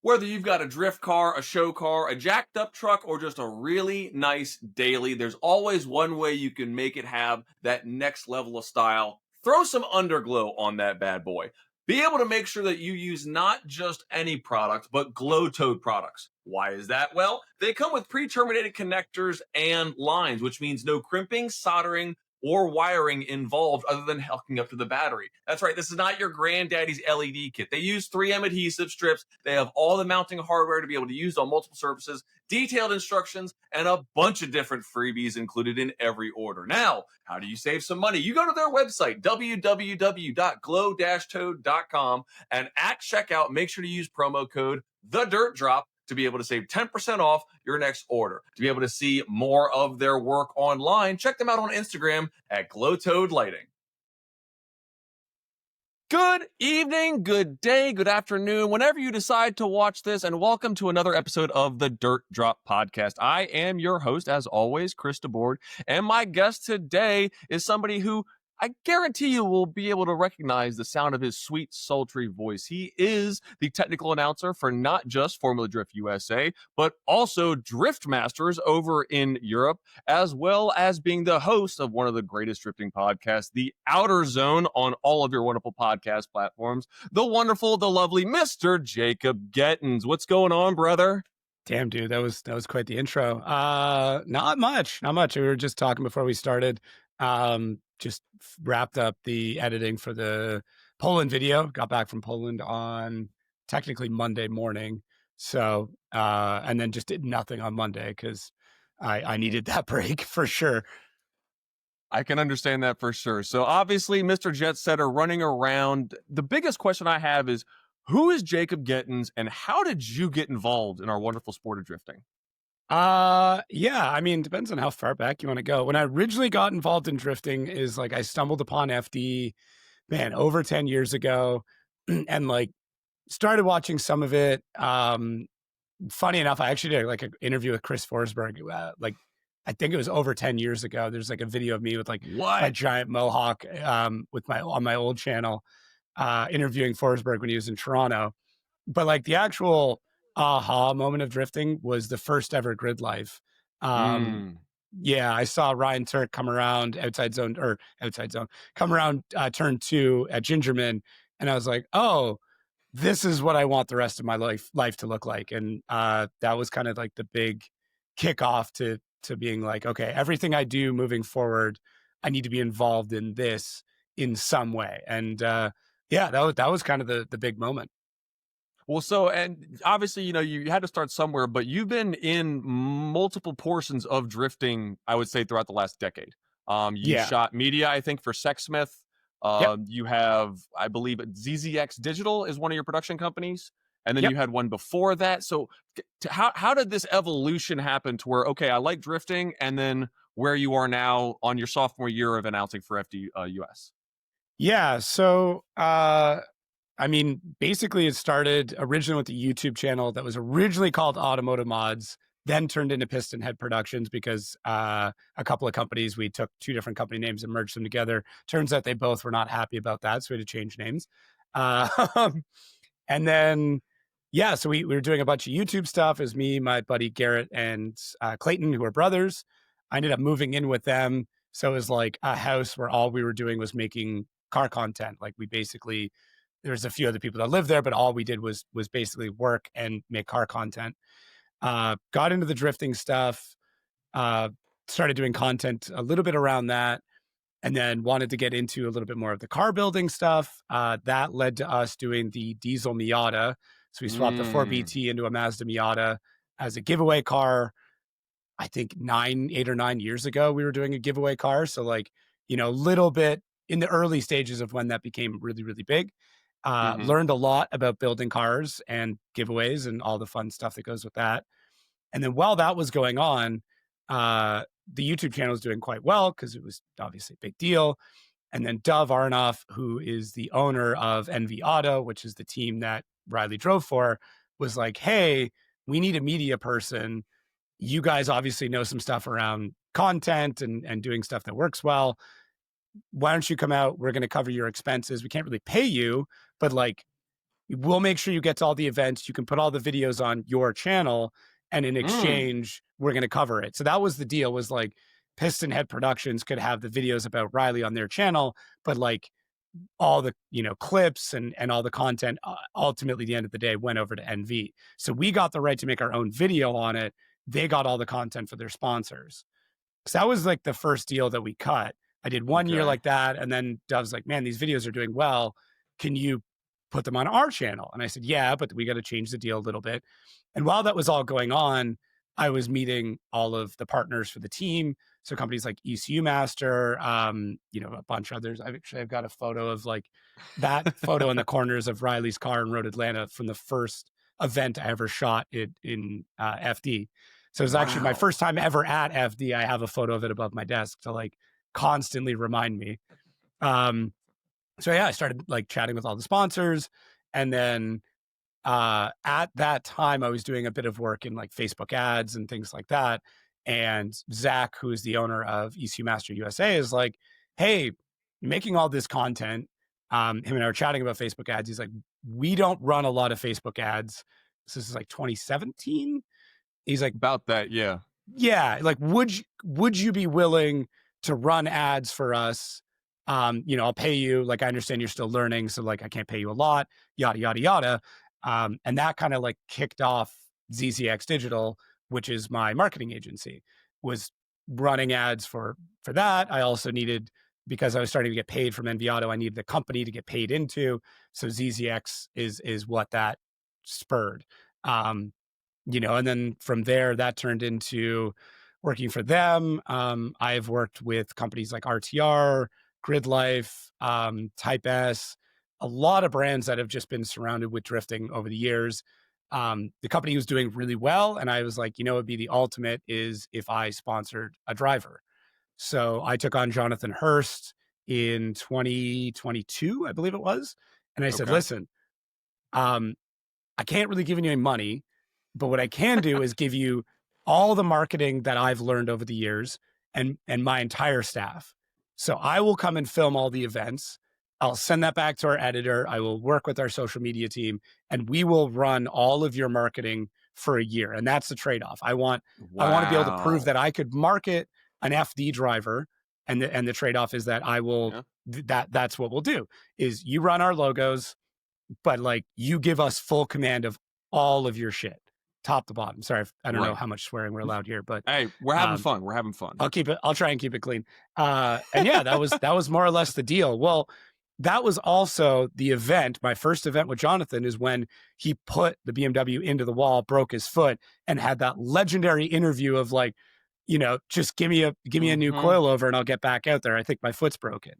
Whether you've got a drift car, a show car, a jacked up truck, or just a really nice daily, there's always one way you can make it have that next level of style. Throw some underglow on that bad boy. Be able to make sure that you use not just any product, but glow towed products. Why is that? Well, they come with pre terminated connectors and lines, which means no crimping, soldering, or wiring involved other than hooking up to the battery. That's right, this is not your granddaddy's LED kit. They use 3M adhesive strips. They have all the mounting hardware to be able to use on multiple surfaces, detailed instructions, and a bunch of different freebies included in every order. Now, how do you save some money? You go to their website, www.glow-toad.com, and at checkout, make sure to use promo code TheDirtDrop to be able to save 10% off your next order. To be able to see more of their work online, check them out on Instagram at Glowtoad Lighting. Good evening, good day, good afternoon, whenever you decide to watch this, and welcome to another episode of the Dirt Drop Podcast. I am your host, as always, Chris DeBoard, and my guest today is somebody who I guarantee you will be able to recognize the sound of his sweet, sultry voice. He is the technical announcer for not just Formula Drift USA, but also DriftMasters over in Europe, as well as being the host of one of the greatest drifting podcasts, The Outer Zone, on all of your wonderful podcast platforms. The wonderful, the lovely Mr. Jacob Gettins. What's going on, brother? Damn, dude, that was quite the intro. Not much. We were just talking before we started. Just wrapped up the editing for the Poland video. Got back from Poland on technically Monday morning. So, and then just did nothing on Monday because I needed that break for sure. I can understand that for sure. So obviously, Mr. Jet Setter running around. The biggest question I have is, who is Jacob Gettins, and how did you get involved in our wonderful sport of drifting? Yeah, I mean, depends on how far back you want to go. When I originally got involved in drifting is like I stumbled upon FD, man, over 10 years ago, and like started watching some of it. Funny enough, I actually did like an interview with Chris Forsberg, like I think it was over 10 years ago. There's like a video of me with like my giant mohawk with on my old channel, interviewing Forsberg when he was in Toronto. But like the actual aha moment of drifting was the first ever grid life. Yeah, I saw Ryan Turk come around come around turn 2 at Gingerman, and I was like, oh, this is what I want the rest of my life to look like. And that was kind of like the big kickoff to being like, okay, everything I do moving forward, I need to be involved in this in some way. And yeah, that was kind of the big moment. Well, so, and obviously, you know, you had to start somewhere, but you've been in multiple portions of drifting, I would say, throughout the last decade. You shot media, I think, for Sexsmith. You have, I believe, ZZX Digital is one of your production companies. And then you had one before that. So how did this evolution happen to where, okay, I like drifting, and then where you are now on your sophomore year of announcing for FD US? Yeah, so I mean, basically it started originally with the YouTube channel that was originally called Automotive Mods, then turned into Piston Head Productions because a couple of companies, we took 2 different company names and merged them together. Turns out they both were not happy about that, so we had to change names. And then, yeah, so we were doing a bunch of YouTube stuff. It was me, my buddy Garrett, and Clayton, who are brothers. I ended up moving in with them. So it was like a house where all we were doing was making car content. Like we basically... There's a few other people that live there, but all we did was basically work and make car content. Got into the drifting stuff, started doing content a little bit around that, and then wanted to get into a little bit more of the car building stuff. That led to us doing the diesel Miata. So we swapped the 4BT into a Mazda Miata as a giveaway car. I think 8 or 9 years ago, we were doing a giveaway car. So like, you know, a little bit in the early stages of when that became really, really big. Learned a lot about building cars and giveaways and all the fun stuff that goes with that. And then while that was going on, the YouTube channel was doing quite well because it was obviously a big deal. And then Dov Arnoff, who is the owner of NV Auto, which is the team that Riley drove for, was like, hey, we need a media person. You guys obviously know some stuff around content and doing stuff that works well. Why don't you come out? We're going to cover your expenses. We can't really pay you, but like we'll make sure you get to all the events. You can put all the videos on your channel, and in Mm. exchange, we're going to cover it. So that was the deal, was like Piston Head Productions could have the videos about Riley on their channel, but like all the, clips and all the content, ultimately, at the end of the day, went over to NV. So we got the right to make our own video on it. They got all the content for their sponsors. So that was like the first deal that we cut. I did 1 year Okay. like that. And then Dove's like, man, these videos are doing well. Can you put them on our channel? And I said, yeah, but we got to change the deal a little bit. And while that was all going on, I was meeting all of the partners for the team. So companies like ECU Master, a bunch of others. I've got a photo of like that photo in the corners of Riley's car in Road Atlanta from the first event I ever shot in FD. So it was actually my Wow. first time ever at FD. I have a photo of it above my desk to like constantly remind me. Um, so yeah, I started like chatting with all the sponsors, and then at that time I was doing a bit of work in like Facebook ads and things like that. And Zach, who is the owner of ECU Master USA, is like, hey, you're making all this content. Him and I were chatting about Facebook ads. He's like, we don't run a lot of Facebook ads. This is like 2017. He's like, About that, yeah. yeah, like would you be willing to run ads for us? I'll pay you. Like, I understand you're still learning, so like I can't pay you a lot, yada yada yada. And that kind of like kicked off ZZX Digital, which is my marketing agency, was running ads for that. I also needed, because I was starting to get paid from Enviado, I needed a company to get paid into. So ZZX is what that spurred. And then from there, that turned into working for them. I've worked with companies like RTR, Grid Life, Type S, a lot of brands that have just been surrounded with drifting over the years. The company was doing really well, and I was like, it'd be the ultimate is if I sponsored a driver. So I took on Jonathan Hurst in 2022, I believe it was. And I said, Okay. listen, um, I can't really give you any money, but what I can do is give you all the marketing that I've learned over the years and my entire staff. So I will come and film all the events. I'll send that back to our editor. I will work with our social media team, and we will run all of your marketing for a year. And that's the trade-off. I want to be able to prove Wow. that I could market an FD driver, and the trade-off is that I will Yeah. that's what we'll do is you run our logos, but like you give us full command of all of your shit, top to bottom. Sorry, I don't know Right. how much swearing we're allowed here, but Hey, we're having um, fun. We're having fun. I'll try and keep it clean. And yeah, that was more or less the deal. Well, that was also the event. My first event with Jonathan is when he put the BMW into the wall, broke his foot, and had that legendary interview of like, just give me a new Mhm. coilover and I'll get back out there. I think my foot's broken.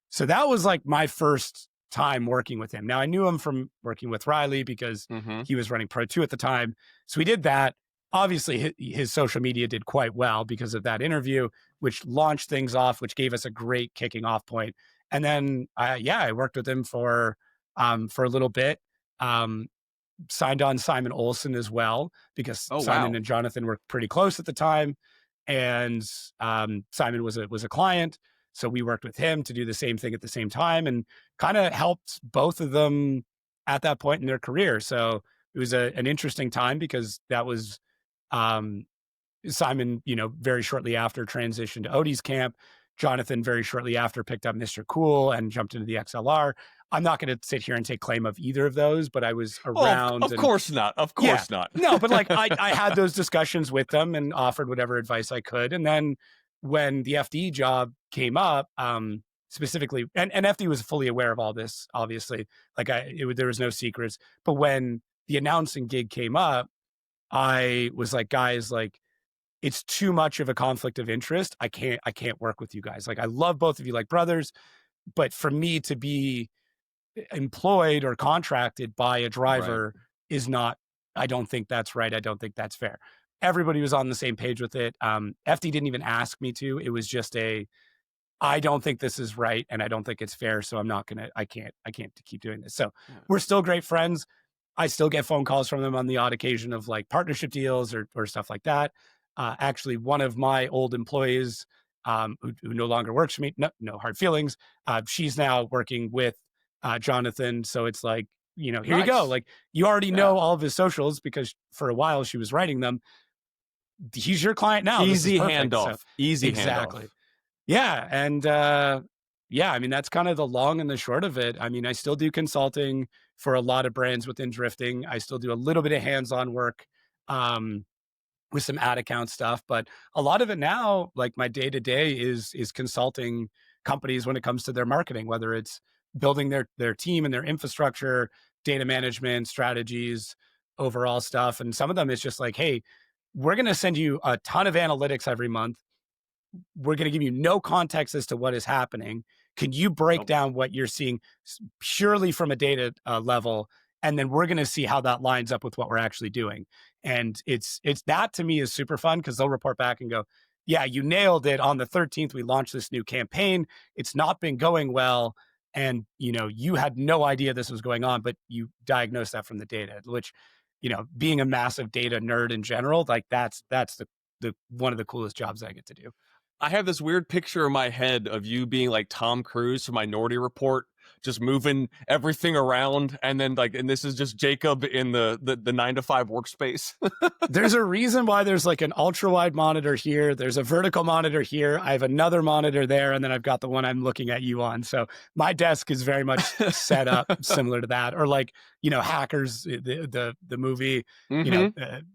So that was like my first time working with him. Now I knew him from working with Riley because Mhm. he was running Pro 2 at the time. So we did that. Obviously, his social media did quite well because of that interview, which launched things off, which gave us a great kicking off point. And then, I worked with him for a little bit. Um, Signed on Simon Olson as well because Oh, Simon wow. and Jonathan were pretty close at the time, and Simon was a client, so we worked with him to do the same thing at the same time, and kind of helped both of them at that point in their career. So it was an interesting time because that was um, Simon, very shortly after transitioned to Odie's camp. Jonathan very shortly after picked up Mr. Cool and jumped into the XLR. I'm not going to sit here and take claim of either of those, but I was Oh, around of and course not. Of yeah, course not. no, but like I had those discussions with them and offered whatever advice I could. And then when the FD job came up, specifically, and FD was fully aware of all this, obviously, like there was no secrets. But when the announcing gig came up, I was like, guys, like it's too much of a conflict of interest. I can't work with you guys. Like I love both of you like brothers, but for me to be employed or contracted by a Right. driver is not, I don't think that's right. I don't think that's fair. Everybody was on the same page with it. FD didn't even ask me to. It was just I don't think this is right and I don't think it's fair. So I can't keep doing this. So Yeah. we're still great friends. I still get phone calls from them on the odd occasion of like partnership deals or stuff like that. Actually, one of my old employees who no longer works for me, no hard feelings. She's now working with Jonathan. So it's like here you go. Nice. Like, you already Yeah. know all of his socials because for a while she was writing them. He's your client now. This is Easy perfect. handoff. So, Easy exactly. handoff. Yeah. And yeah, I mean, that's kind of the long and the short of it. I mean, I still do consulting for a lot of brands within drifting. I still do a little bit of hands-on work with some ad account stuff, but a lot of it now, like my day-to-day is consulting companies when it comes to their marketing, whether it's building their team and their infrastructure, data management, strategies, overall stuff. And some of them is just like, hey, we're going to send you a ton of analytics every month. We're going to give you no context as to what is happening. Can you break Nope. down what you're seeing purely from a data level? And then we're going to see how that lines up with what we're actually doing. And it's that to me is super fun because they'll report back and go, yeah, you nailed it. On the 13th, we launched this new campaign. It's not been going well. And, you had no idea this was going on, but you diagnosed that from the data, which, being a massive data nerd in general, like that's the one of the coolest jobs I get to do. I have this weird picture in my head of you being like Tom Cruise from Minority Report, just moving everything around, and then and this is just Jacob in the 9-to-5 workspace. There's a reason why there's like an ultra wide monitor here. There's a vertical monitor here. I have another monitor there, and then I've got the one I'm looking at you on. So my desk is very much set up similar to that, or like Hackers, the movie,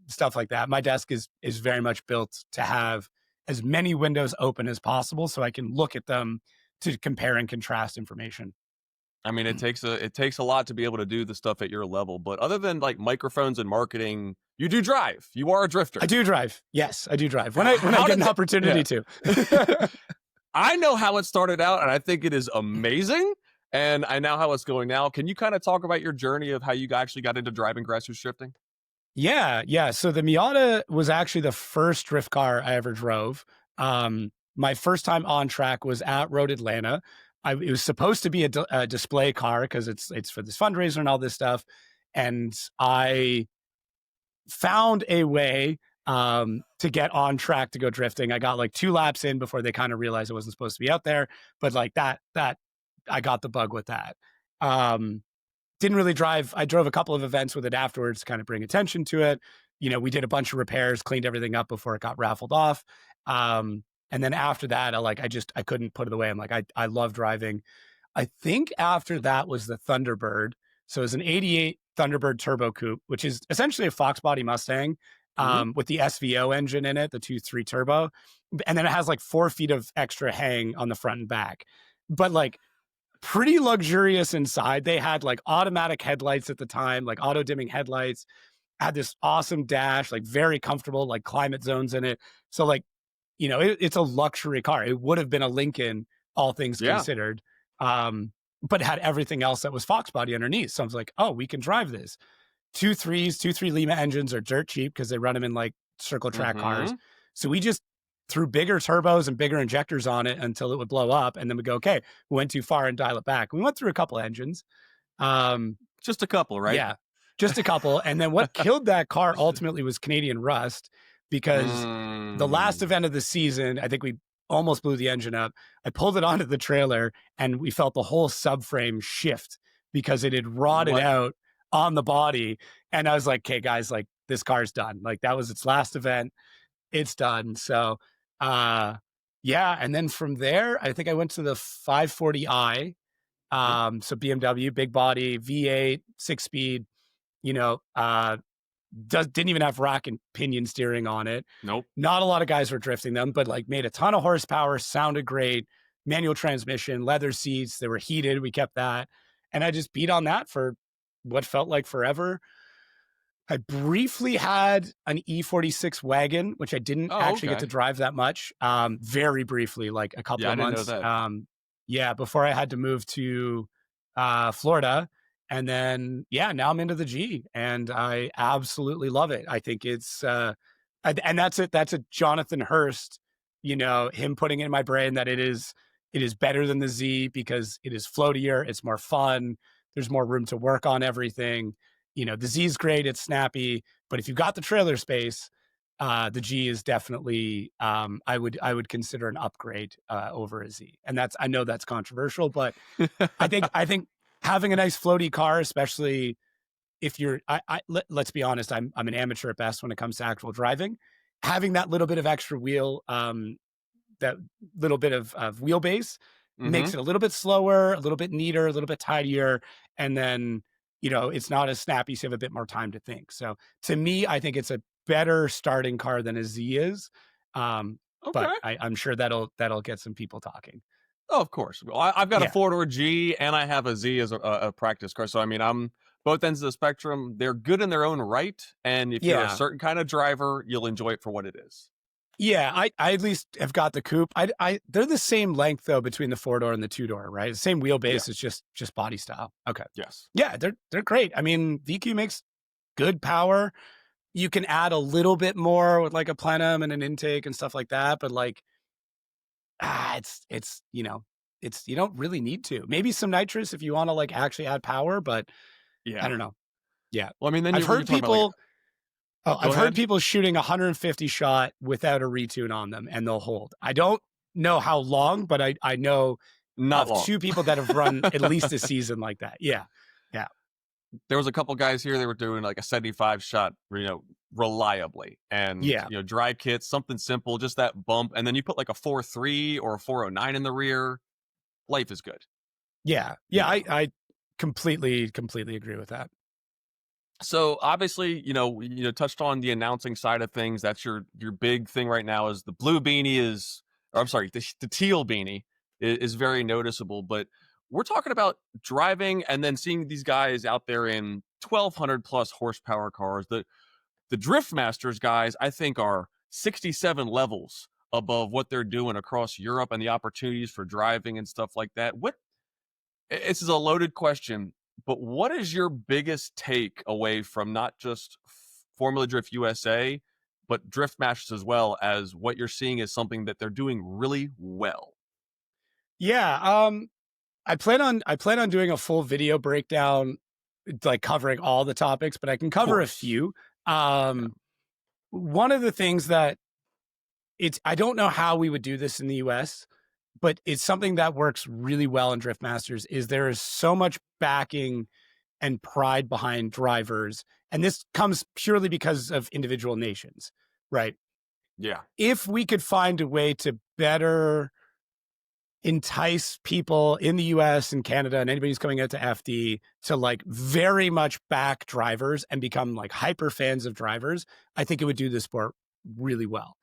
stuff like that. My desk is very much built to have as many windows open as possible so I can look at them to compare and contrast information. I mean, it takes a lot to be able to do the stuff at your level, but other than like microphones and marketing, you do drive. You are a drifter. I do drive. Yes, I do drive when I get an opportunity to. I know how it started out, and I think it is amazing. And I know how it's going now. Can you kind of talk about your journey of how you actually got into driving grassroots drifting? Yeah. So the Miata was actually the first drift car I ever drove. My first time on track was at Road Atlanta. It was supposed to be a display car because it's for this fundraiser and all this stuff. And I found a way to get on track to go drifting. I got like 2 laps in before they kind of realized it wasn't supposed to be out there. But like that I got the bug with that. Didn't really drive. I drove a couple of events with it afterwards to kind of bring attention to it. We did a bunch of repairs, cleaned everything up before it got raffled off. And then after that, I couldn't put it away. I'm like, I love driving. I think after that was the Thunderbird. So it was an 88 Thunderbird Turbo Coupe, which is essentially a Fox body Mustang with the SVO engine in it, the 2.3 turbo. And then it has like 4 feet of extra hang on the front and back. But like, pretty luxurious inside. They had like automatic headlights at the time, like auto dimming headlights, had this awesome dash, like very comfortable, like climate zones in it. So like, it's a luxury car. It would have been a Lincoln, all things considered, but had everything else that was Fox body underneath. So I was like, oh, we can drive this. 2.3 Lima engines are dirt cheap because they run them in like circle track cars. So we just threw bigger turbos and bigger injectors on it until it would blow up. And then we go, okay, we went too far and dial it back. We went through a couple engines. Just a couple, right? Yeah, just a couple. And then what killed that car ultimately was Canadian rust, because the last event of the season, I think we almost blew the engine up. I pulled it onto the trailer and we felt the whole subframe shift because it had rotted out on the body. And I was like, okay, guys, like this car's done. Like that was its last event. It's done. So, yeah. And then from there, I think I went to the 540i. So BMW, big body, V8, 6-speed, didn't even have rack and pinion steering on it. Nope. Not a lot of guys were drifting them, but like made a ton of horsepower, sounded great, manual transmission, leather seats. They were heated. We kept that. And I just beat on that for what felt like forever. I briefly had an E46 wagon, which I didn't actually get to drive that much. Very briefly, like a couple of months. Yeah, before I had to move to Florida. And then, now I'm into the G and I absolutely love it. I think it's, and that's it. That's a Jonathan Hurst, him putting it in my brain that it is better than the Z because it is floatier. It's more fun. There's more room to work on everything. The Z is great. It's snappy, but if you've got the trailer space, the G is definitely, I would consider an upgrade over a Z. And I know that's controversial, but I think having a nice floaty car, especially if you're, let's be honest, I'm an amateur at best when it comes to actual driving. Having that little bit of extra wheel, that little bit of wheelbase Hmm. makes it a little bit slower, a little bit neater, a little bit tidier, and then it's not as snappy, so you have a bit more time to think. So to me, I think it's a better starting car than a Z is, but Okay. I'm sure that'll get some people talking. Oh, of course. Well, I've got a Yeah, four-door G and I have a Z as a practice car. So I mean, I'm both ends of the spectrum. They're good in their own right, and if you're a yeah. certain kind of driver, you'll enjoy it for what it is. Yeah, I at least have got the coupe. They're the same length though between the 4-door and the 2-door, right? The same Yeah. wheelbase, it's just body style. Okay. Yes. Yeah, they're great. I mean, VQ makes good power. You can add a little bit more with like a plenum and an intake and stuff like that, but like it's you don't really need to. Maybe some nitrous if you want to like actually add power, but I Yeah. don't know. Yeah. Well, I mean, then I've you're heard talking about like people Oh, go I've heard ahead. people shooting 150 shot without a retune on them and they'll hold. I don't know how long, but I know Not of long. two people that have run at least a season like that. Yeah. Yeah. There was a couple guys here. They were doing like a 75 shot, reliably, and Yeah. dry kits, something simple, just that bump, and then you put like a 4.3 or a 409 in the rear. Life is good. Yeah. You Yeah. know. I completely agree with that. So obviously, touched on the announcing side of things. That's your big thing right now. Is the blue beanie or I'm sorry, the teal beanie is very noticeable. But we're talking about driving and then seeing these guys out there in 1,200 plus horsepower cars. The DriftMasters guys, I think, are 67 levels above what they're doing across Europe and the opportunities for driving and stuff like that. This is a loaded question, but what is your biggest take away from not just Formula Drift USA, but Drift Masters as well, as what you're seeing is something that they're doing really well? Yeah. I plan on doing a full video breakdown, like covering all the topics, but I can Of cover a course. few. Yeah. One of the things that I don't know how we would do this in the US, but it's something that works really well in Drift Masters is there is so much backing and pride behind drivers. And this comes purely because of individual nations, right? Yeah. If we could find a way to better entice people in the US and Canada and anybody who's coming out to FD to like very much back drivers and become like hyper fans of drivers, I think it would do the sport really well.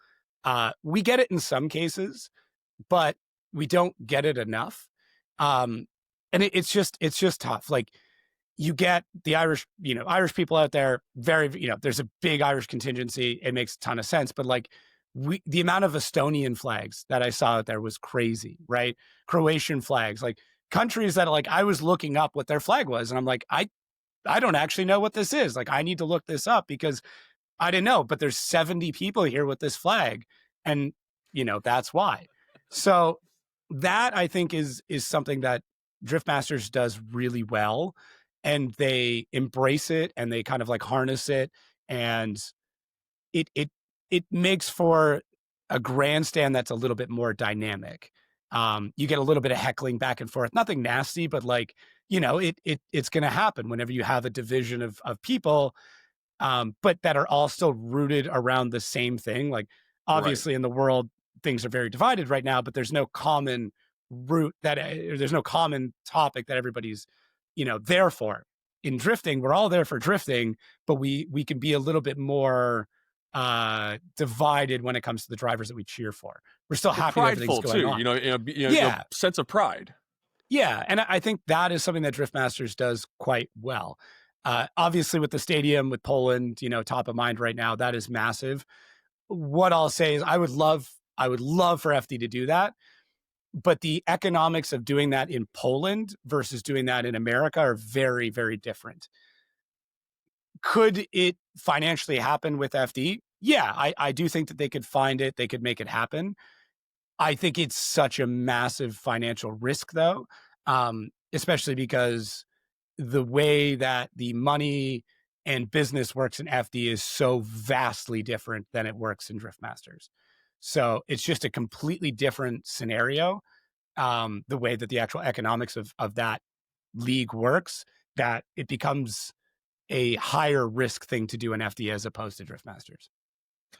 We get it in some cases, but we don't get it enough. And it's just tough. Like you get the Irish people out there, very, there's a big Irish contingency. It makes a ton of sense. But like the amount of Estonian flags that I saw out there was crazy, right? Croatian flags, like countries that like I was looking up what their flag was. And I'm like, I don't actually know what this is. Like I need to look this up because I didn't know, but there's 70 people here with this flag. And that's why. So that I think is something that Driftmasters does really well, and they embrace it and they kind of like harness it, and it makes for a grandstand that's a little bit more dynamic. You get a little bit of heckling back and forth, nothing nasty, but like it's going to happen whenever you have a division of people, but that are all still rooted around the same thing. Like Right. obviously in the world, things are very divided right now, but there's no common root there's no common topic that everybody's, there for. In drifting, we're all there for drifting, but we can be a little bit more divided when it comes to the drivers that we cheer for. We're still And happy that everything's prideful going too, on. you know, Yeah. sense of pride. Yeah, and I think that is something that Driftmasters does quite well. Obviously, with the stadium, with Poland, top of mind right now, that is massive. What I'll say is, I would love for FD to do that, but the economics of doing that in Poland versus doing that in America are very, very different. Could it financially happen with FD? Yeah, I do think that they could find it, they could make it happen. I think it's such a massive financial risk, though, especially because the way that the money and business works in FD is so vastly different than it works in Driftmasters. So it's just a completely different scenario. The way that the actual economics of that league works, that it becomes a higher risk thing to do in FD as opposed to DriftMasters.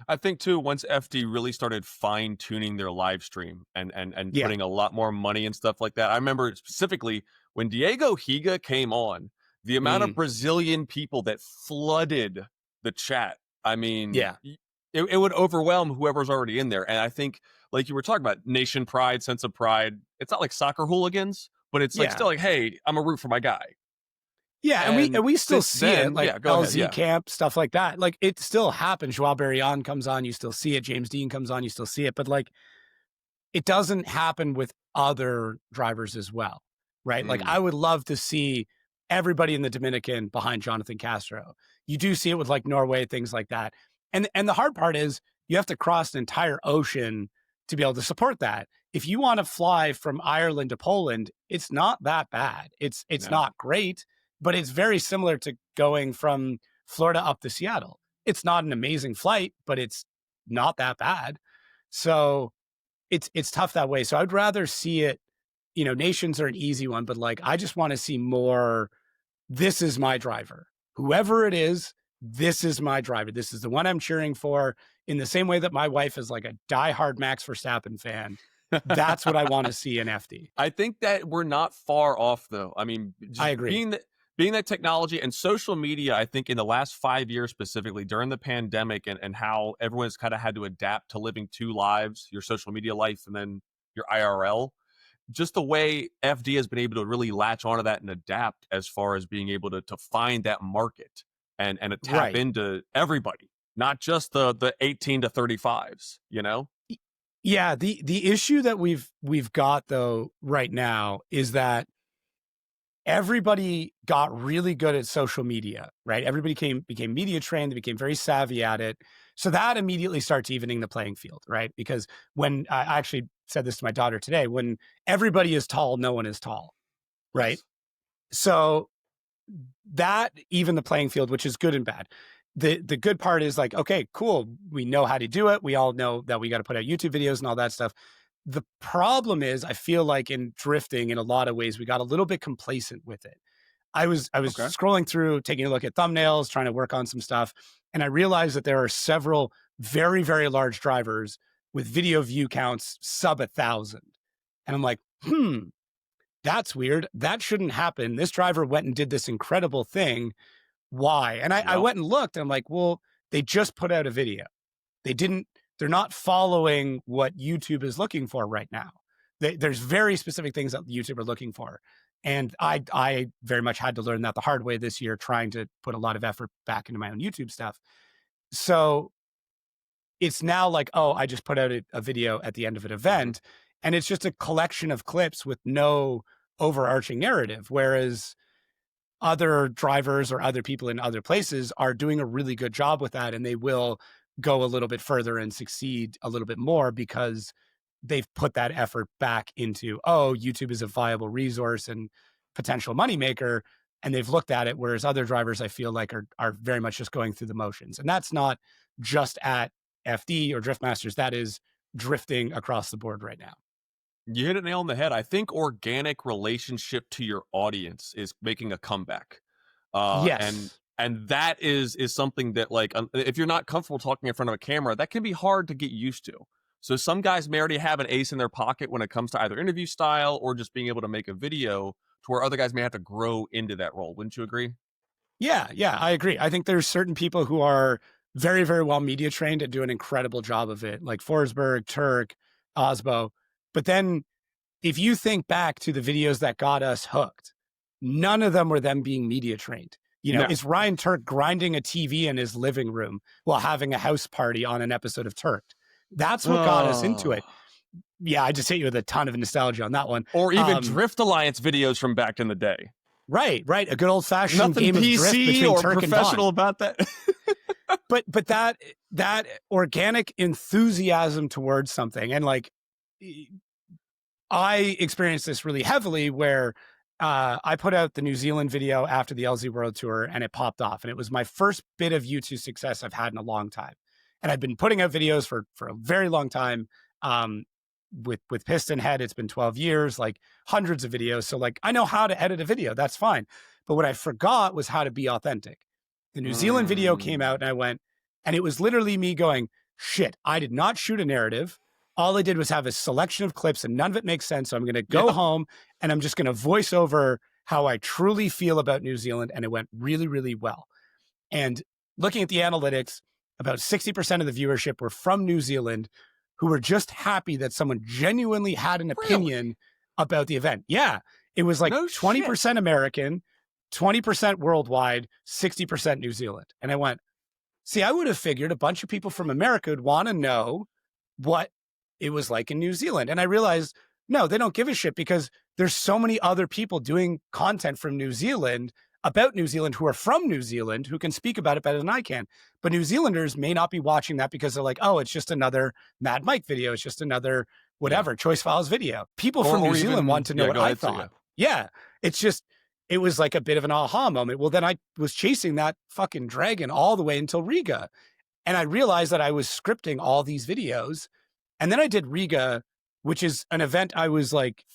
I think too, once FD really started fine tuning their live stream and Yeah. putting a lot more money and stuff like that. I remember specifically when Diego Higa came on, the amount of Brazilian people that flooded the chat. I mean, Yeah. it would overwhelm whoever's already in there. And I think, like you were talking about, nation pride, sense of pride. It's not like soccer hooligans, but it's like still like, hey, I'm a root for my guy. Yeah, and we still see it, like LZ camp, stuff like that. Like, it still happens. Joao Barrion comes on, you still see it. James Dean comes on, you still see it. But, like, it doesn't happen with other drivers as well, right? Like, I would love to see everybody in the Dominican behind Jonathan Castro. You do see it with, like, Norway, things like that. And the hard part is you have to cross an entire ocean to be able to support that. If you want to fly from Ireland to Poland, it's not that bad. It's not great, but it's very similar to going from Florida up to Seattle. It's not an amazing flight, but it's not that bad. So it's tough that way. So I'd rather see it, nations are an easy one, but like, I just want to see more, this is my driver. Whoever it is, this is my driver. This is the one I'm cheering for, in the same way that my wife is like a diehard Max Verstappen fan. That's what I want to see in FD. I think that we're not far off, though. I mean, I agree. Being that technology and social media, I think in the last 5 years specifically, during the pandemic and how everyone's kind of had to adapt to living two lives, your social media life and then your IRL, just the way FD has been able to really latch onto that and adapt as far as being able to find that market and to tap into everybody, not just the 18 to 35s, Yeah, the issue that we've got though right now is that everybody got really good at social media, right? Everybody became media trained, they became very savvy at it. So that immediately starts evening the playing field, right? Because when I actually said this to my daughter today, when everybody is tall, no one is tall, right? Yes. So that even the playing field, which is good and bad. The good part is like, okay, cool. We know how to do it. We all know that we got to put out YouTube videos and all that stuff. The problem is, I feel like in drifting, in a lot of ways, we got a little bit complacent with it. I was scrolling through, taking a look at thumbnails, trying to work on some stuff, and I realized that there are several very, very large drivers with video view counts sub 1,000. And I'm like, that's weird. That shouldn't happen. This driver went and did this incredible thing. Why? And I went and looked, and I'm like, well, they just put out a video. They're not following what YouTube is looking for right now. There's very specific things that YouTube are looking for. And I very much had to learn that the hard way this year, trying to put a lot of effort back into my own YouTube stuff. So it's now like, oh, I just put out a video at the end of an event, and it's just a collection of clips with no overarching narrative. Whereas other drivers or other people in other places are doing a really good job with that, and they will go a little bit further and succeed a little bit more because they've put that effort back into, oh, YouTube is a viable resource and potential moneymaker. And they've looked at it, whereas other drivers, I feel like, are very much just going through the motions. And that's not just at FD or DriftMasters. That is drifting across the board right now. You hit it nail on the head. I think organic relationship to your audience is making a comeback. Yes. And that is something that, like, if you're not comfortable talking in front of a camera, that can be hard to get used to. So some guys may already have an ace in their pocket when it comes to either interview style or just being able to make a video, to where other guys may have to grow into that role. Wouldn't you agree? Yeah, I agree. I think there's certain people who are very, very well media trained and do an incredible job of it, like Forsberg, Turk, Osbo. But then if you think back to the videos that got us hooked, none of them were them being media trained. It's Ryan Turk grinding a TV in his living room while having a house party on an episode of Turk. That's what got us into it. Yeah, I just hit you with a ton of nostalgia on that one. Or even Drift Alliance videos from back in the day. Right. A good old fashioned Nothing game PC of drift between or Turk professional and Don. about that. but that organic enthusiasm towards something, and like, I experienced this really heavily where I put out the New Zealand video after the LZ World Tour, and it popped off. And it was my first bit of YouTube success I've had in a long time. And I've been putting out videos for a very long time. with Piston Head, it's been 12 years, like hundreds of videos. So like, I know how to edit a video. That's fine. But what I forgot was how to be authentic. The New Zealand video came out and I went, and it was literally me going, shit, I did not shoot a narrative. All I did was have a selection of clips and none of it makes sense. So I'm going to go home and I'm just going to voice over how I truly feel about New Zealand. And it went really, really well. And looking at the analytics, about 60% of the viewership were from New Zealand, who were just happy that someone genuinely had an opinion about the event. Yeah. It was like 20% American, 20% worldwide, 60% New Zealand. And I went, see, I would have figured a bunch of people from America would want to know what it was like in New Zealand. And I realized, no, they don't give a shit because there's so many other people doing content from New Zealand about New Zealand who are from New Zealand who can speak about it better than I can. But New Zealanders may not be watching that because they're like, oh, it's just another Mad Mike video. It's just another whatever, Choice Files video. People from New Zealand want to know what I thought. Yeah. It's just, it was like a bit of an aha moment. Well, then I was chasing that fucking dragon all the way until Riga. And I realized that I was scripting all these videos. And then I did Riga, which is an event I was like,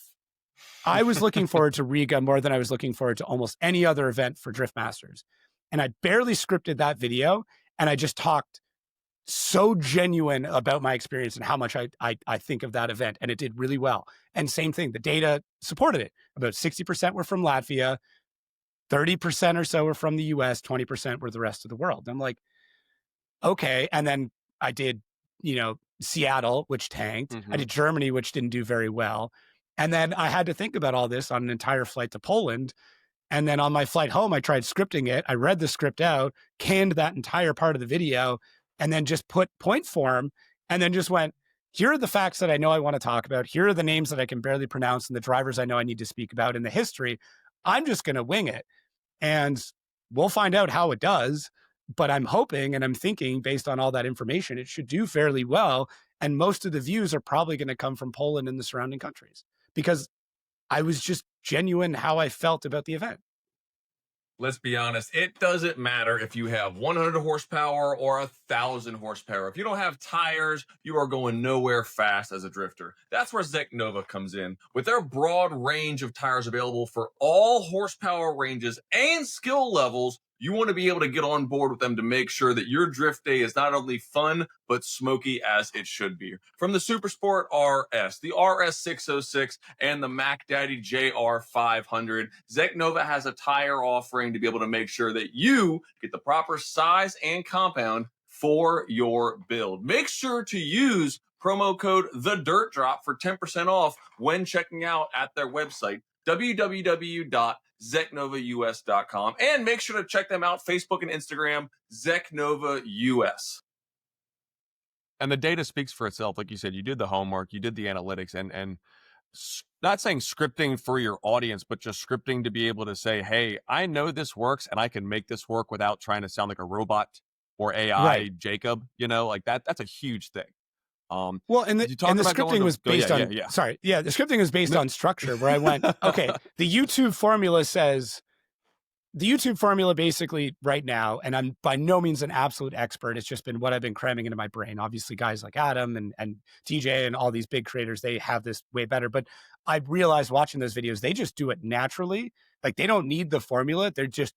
I was looking forward to Riga more than I was looking forward to almost any other event for DriftMasters. And I barely scripted that video. And I just talked so genuine about my experience and how much I think of that event. And it did really well. And same thing, the data supported it. About 60% were from Latvia, 30% or so were from the US, 20% were the rest of the world. And I'm like, okay. And then I did, Seattle, which tanked. I did Germany, which didn't do very well. And then I had to think about all this on an entire flight to Poland. And then on my flight home, I tried scripting it. I read the script out, canned that entire part of the video, and then just put point form and then just went, here are the facts that I know I want to talk about. Here are the names that I can barely pronounce and the drivers I know I need to speak about in the history. I'm just going to wing it. And we'll find out how it does. But I'm hoping and I'm thinking based on all that information, it should do fairly well. And most of the views are probably going to come from Poland and the surrounding countries because I was just genuine how I felt about the event. Let's be honest, it doesn't matter if you have 100 horsepower or 1,000 horsepower. If you don't have tires, you are going nowhere fast as a drifter. That's where Zeknova comes in. With their broad range of tires available for all horsepower ranges and skill levels, you want to be able to get on board with them to make sure that your drift day is not only fun, but smoky as it should be. From the Supersport RS, the RS606, and the Mac Daddy JR500, Zeknova has a tire offering to be able to make sure that you get the proper size and compound for your build. Make sure to use promo code TheDirtDrop for 10% off when checking out at their website, www.zeknovaus.com, and make sure to check them out Facebook and Instagram, Zeknova US. And the data speaks for itself. Like you said, you did the homework, you did the analytics, and not saying scripting for your audience, but just scripting to be able to say, hey, I know this works and I can make this work without trying to sound like a robot or AI Jacob, like that's a huge thing. Well, and the scripting was based on, the scripting was based on structure where I went, okay, the YouTube formula basically right now, and I'm by no means an absolute expert. It's just been what I've been cramming into my brain. Obviously guys like Adam and TJ and all these big creators, they have this way better, but I realized watching those videos, they just do it naturally. Like they don't need the formula. They're just,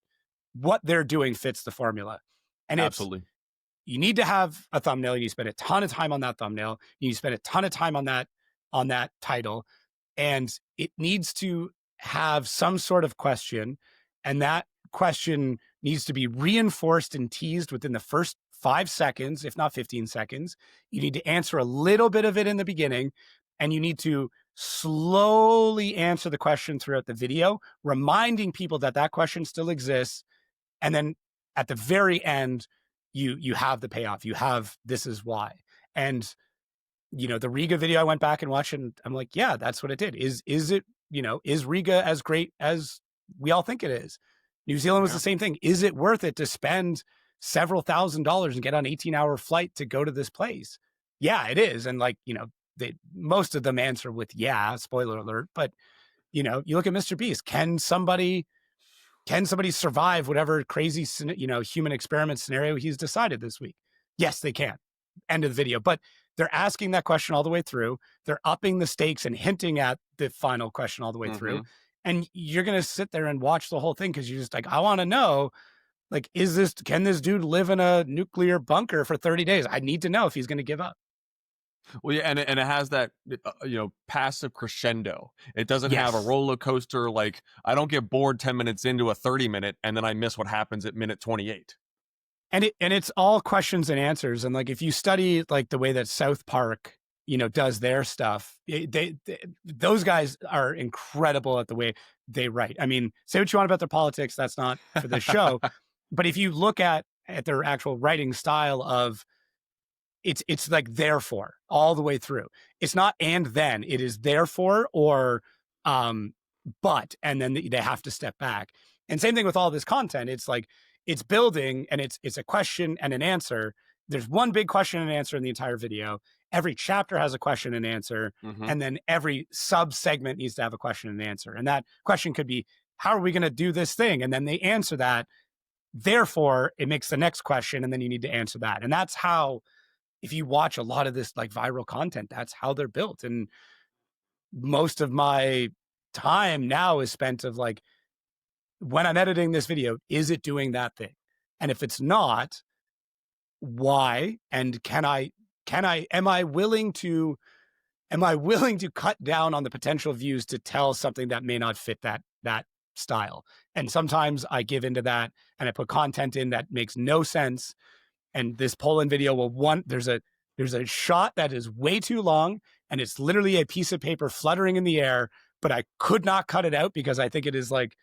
what they're doing fits the formula. And absolutely. You need to have a thumbnail. You need to spend a ton of time on that thumbnail. You need to spend a ton of time on that title. And it needs to have some sort of question. And that question needs to be reinforced and teased within the first 5 seconds, if not 15 seconds. You need to answer a little bit of it in the beginning. And you need to slowly answer the question throughout the video, reminding people that that question still exists. And then at the very end, you have the payoff. You have, this is why. And, the Riga video, I went back and watched and I'm like, yeah, that's what it did. Is it, is Riga as great as we all think it is? New Zealand was the same thing. Is it worth it to spend several $1,000s and get on an 18-hour flight to go to this place? Yeah, it is. And most of them answer with, yeah, spoiler alert. But, you look at Mr. Beast. Can somebody survive whatever crazy, human experiment scenario he's decided this week? Yes, they can. end of the video. But they're asking that question all the way through. They're upping the stakes and hinting at the final question all the way through. And you're going to sit there and watch the whole thing because you're just like, I want to know, like, can this dude live in a nuclear bunker for 30 days? I need to know if he's going to give up. Well, yeah, and it has that passive crescendo. It doesn't have a roller coaster. Like, I don't get bored 10 minutes into a 30-minute and then I miss what happens at minute 28. And it's all questions and answers. And like, if you study like the way that South Park, does their stuff, those guys are incredible at the way they write. I mean, say what you want about their politics, that's not for the show. But if you look at their actual writing style of, it's like therefore all the way through. It's not and then, it is therefore or but, and then they have to step back. And same thing with all this content. It's like, it's building and it's a question and an answer. There's one big question and answer in the entire video. Every chapter has a question and answer. And then every sub segment needs to have a question and answer. And that question could be, how are we going to do this thing? And then they answer that. Therefore, it makes the next question. And then you need to answer that. And that's how, if you watch a lot of this like viral content, that's how they're built. And most of my time now is spent of like, when I'm editing this video, is it doing that thing? And if it's not, why? And am I willing to cut down on the potential views to tell something that may not fit that style? And sometimes I give into that and I put content in that makes no sense. And this Poland video there's a shot that is way too long and it's literally a piece of paper fluttering in the air, but I could not cut it out because I think it is like,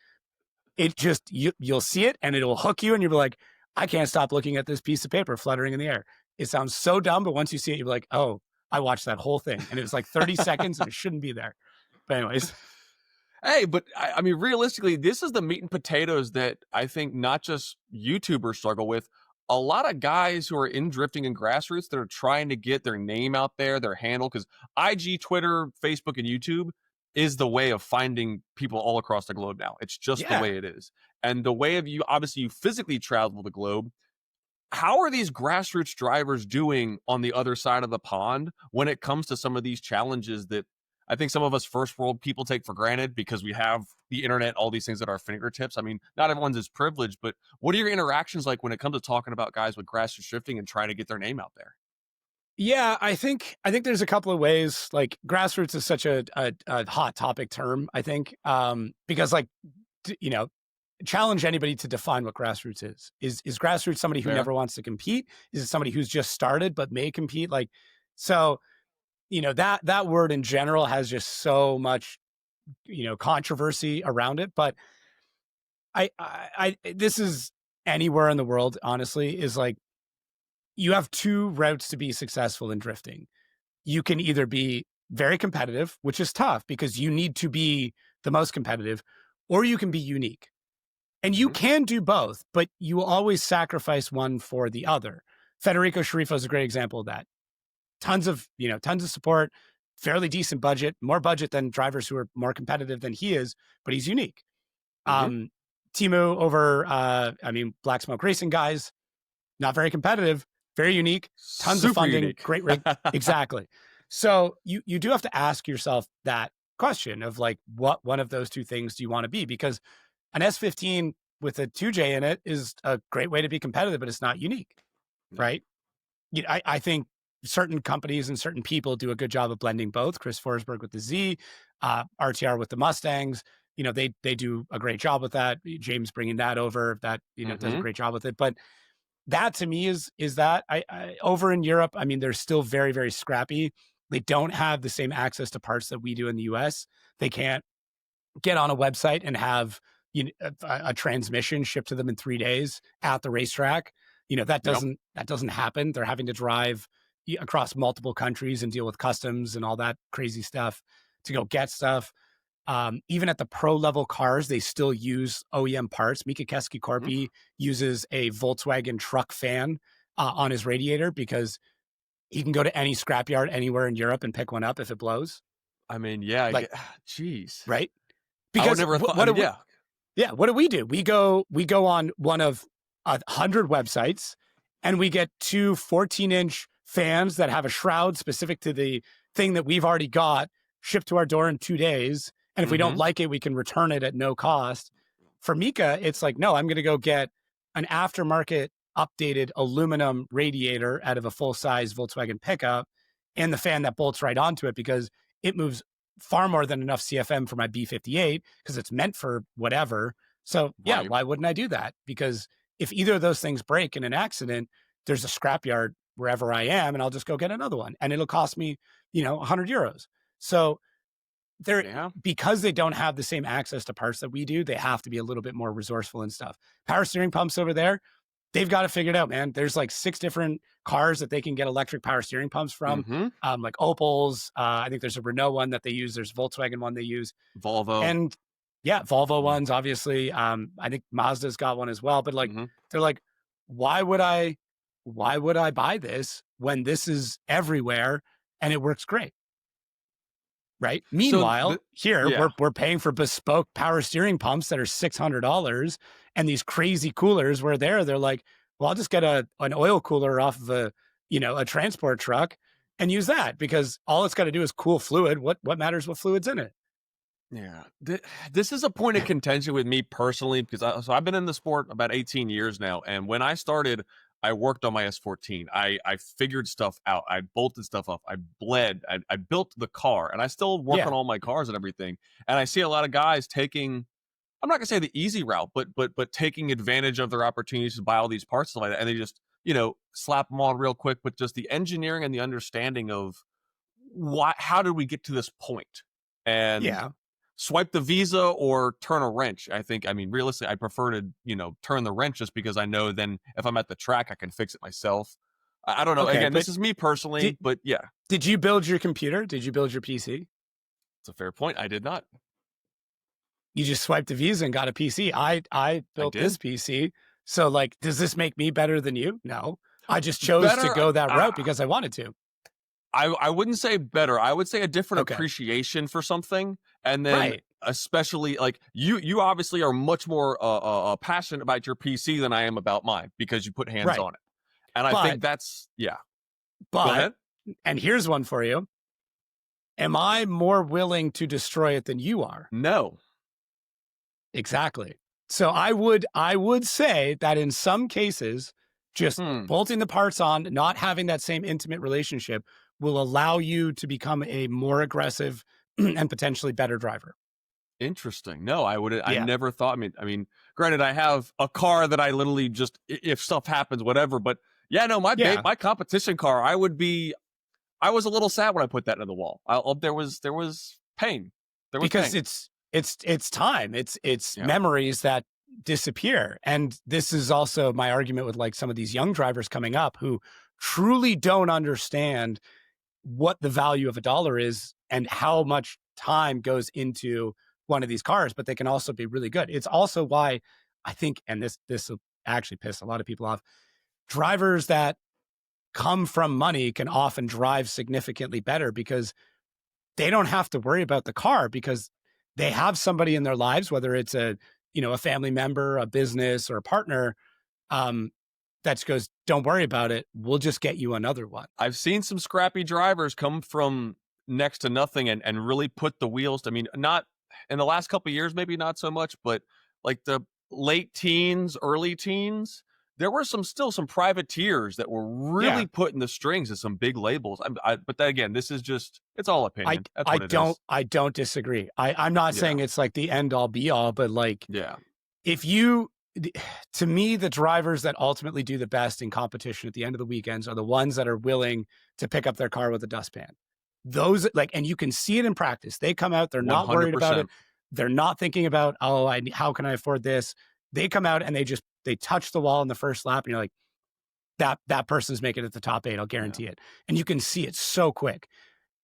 it just, you'll see it and it'll hook you and you'll be like, I can't stop looking at this piece of paper fluttering in the air. It sounds so dumb, but once you see it, you'll be like, oh, I watched that whole thing. And it was like 30 seconds and it shouldn't be there. But anyways. Hey, but I mean, realistically, this is the meat and potatoes that I think not just YouTubers struggle with. A lot of guys who are in drifting and grassroots that are trying to get their name out there, their handle, because IG, Twitter, Facebook, and YouTube is the way of finding people all across the globe now. It's just the way it is. And the way of you, obviously, you physically travel the globe. How are these grassroots drivers doing on the other side of the pond when it comes to some of these challenges that I think some of us first world people take for granted because we have the internet, all these things at our fingertips? I mean, not everyone's as privileged, but what are your interactions like when it comes to talking about guys with grassroots drifting and trying to get their name out there? Yeah, I think there's a couple of ways. Like, grassroots is such a hot topic term, I think, because like, challenge anybody to define what grassroots is. Is grassroots somebody who never wants to compete? Is it somebody who's just started but may compete? Like, so, that word in general has just so much, controversy around it. But I this is anywhere in the world, honestly, is like, you have two routes to be successful in drifting. You can either be very competitive, which is tough because you need to be the most competitive, or you can be unique. And you can do both, but you will always sacrifice one for the other. Federico Sciarrifo is a great example of that. Tons of support, fairly decent budget, more budget than drivers who are more competitive than he is, but he's unique. Timu over, Black Smoke Racing guys, not very competitive, very unique, tons of funding, unique. Great rig. Exactly. So you do have to ask yourself that question of like, what one of those two things do you want to be? Because an S15 with a 2J in it is a great way to be competitive, but it's not unique, right? I think certain companies and certain people do a good job of blending both. Chris Forsberg with the Z, RTR with the Mustangs, they do a great job with that. James bringing that over, that does a great job with it. But that to me is that I over in Europe, I mean, they're still very, very scrappy. They don't have the same access to parts that we do in the US. They can't get on a website and have a transmission shipped to them in 3 days at the racetrack. That doesn't happen. They're having to drive across multiple countries and deal with customs and all that crazy stuff to go get stuff. Even at the pro level cars, they still use OEM parts. Mika Keski-Korpi uses a Volkswagen truck fan on his radiator because he can go to any scrapyard anywhere in Europe and pick one up if it blows. I mean, geez. Right? Because I would never thought, what do? We go on one of 100 websites and we get two 14-inch fans that have a shroud specific to the thing that we've already got shipped to our door in 2 days. And if we don't like it, we can return it at no cost. For Mika, it's like, no, I'm going to go get an aftermarket updated aluminum radiator out of a full-size Volkswagen pickup and the fan that bolts right onto it, because it moves far more than enough CFM for my B58 because it's meant for whatever. So yeah, Right. why wouldn't I do that? Because if either of those things break in an accident, there's a scrapyard wherever I am, and I'll just go get another one, and it'll cost me, 100 euros. So because they don't have the same access to parts that we do, they have to be a little bit more resourceful and stuff. Power steering pumps over there, they've got it figured out, man. There's like 6 different cars that they can get electric power steering pumps from, like Opel's. I think there's a Renault one that they use. There's a Volkswagen one they use. Volvo. And yeah, Volvo ones, obviously. I think Mazda's got one as well. But like, they're like, why would I buy this when this is everywhere and it works great? Right. Meanwhile, we're paying for bespoke power steering pumps that are $600, and these crazy coolers where they're like, well, I'll just get an oil cooler off of a transport truck and use that, because all it's got to do is cool fluid. What matters what fluid's in it? Yeah. This is a point of contention with me personally, because I've been in the sport about 18 years now. And when I started, I worked on my S14. I figured stuff out. I bolted stuff up. I bled. I built the car, and I still work on all my cars and everything. And I see a lot of guys taking, I'm not gonna say the easy route, but taking advantage of their opportunities to buy all these parts and like that, and they just slap them on real quick. But just the engineering and the understanding of how did we get to this point? And swipe the Visa or turn a wrench. I mean, realistically, I prefer to, turn the wrench, just because I know then if I'm at the track, I can fix it myself. I don't know. Okay, again, this is me personally, but yeah. Did you build your computer? Did you build your PC? It's a fair point. I did not. You just swiped the Visa and got a PC. I built this PC. So like, does this make me better than you? No. I just chose to go that route because I wanted to. I wouldn't say better. I would say a different appreciation for something. And then especially like you obviously are much more passionate about your PC than I am about mine, because you put hands on it. And I think that's, But, and here's one for you. Am I more willing to destroy it than you are? No. Exactly. So I would say that in some cases, just bolting the parts on, not having that same intimate relationship, will allow you to become a more aggressive and potentially better driver. Interesting. No, I never thought. I mean, granted, I have a car that I literally just, if stuff happens, whatever. But my competition car, I was a little sad when I put that into the wall. There was pain. Because it's time. It's memories that disappear. And this is also my argument with like some of these young drivers coming up who truly don't understand what the value of a dollar is and how much time goes into one of these cars, but they can also be really good. It's also why I think, and this will actually piss a lot of people off, drivers that come from money can often drive significantly better because they don't have to worry about the car, because they have somebody in their lives, whether it's a family member, a business, or a partner, that goes, don't worry about it, we'll just get you another one. I've seen some scrappy drivers come from next to nothing and really put the wheels. I mean, not in the last couple of years, maybe not so much, but like the late teens, early teens, there were still some privateers that were really putting the strings of some big labels. But then again, this is just, it's all opinion. I don't disagree. I'm not saying it's like the end all be all, but like, to me, the drivers that ultimately do the best in competition at the end of the weekends are the ones that are willing to pick up their car with a dustpan. Those and you can see it in practice. They come out, they're not worried about it. They're not thinking about, how can I afford this? They come out and they touch the wall in the first lap, and you're like, that person's making it at the top 8. I'll guarantee it. And you can see it so quick.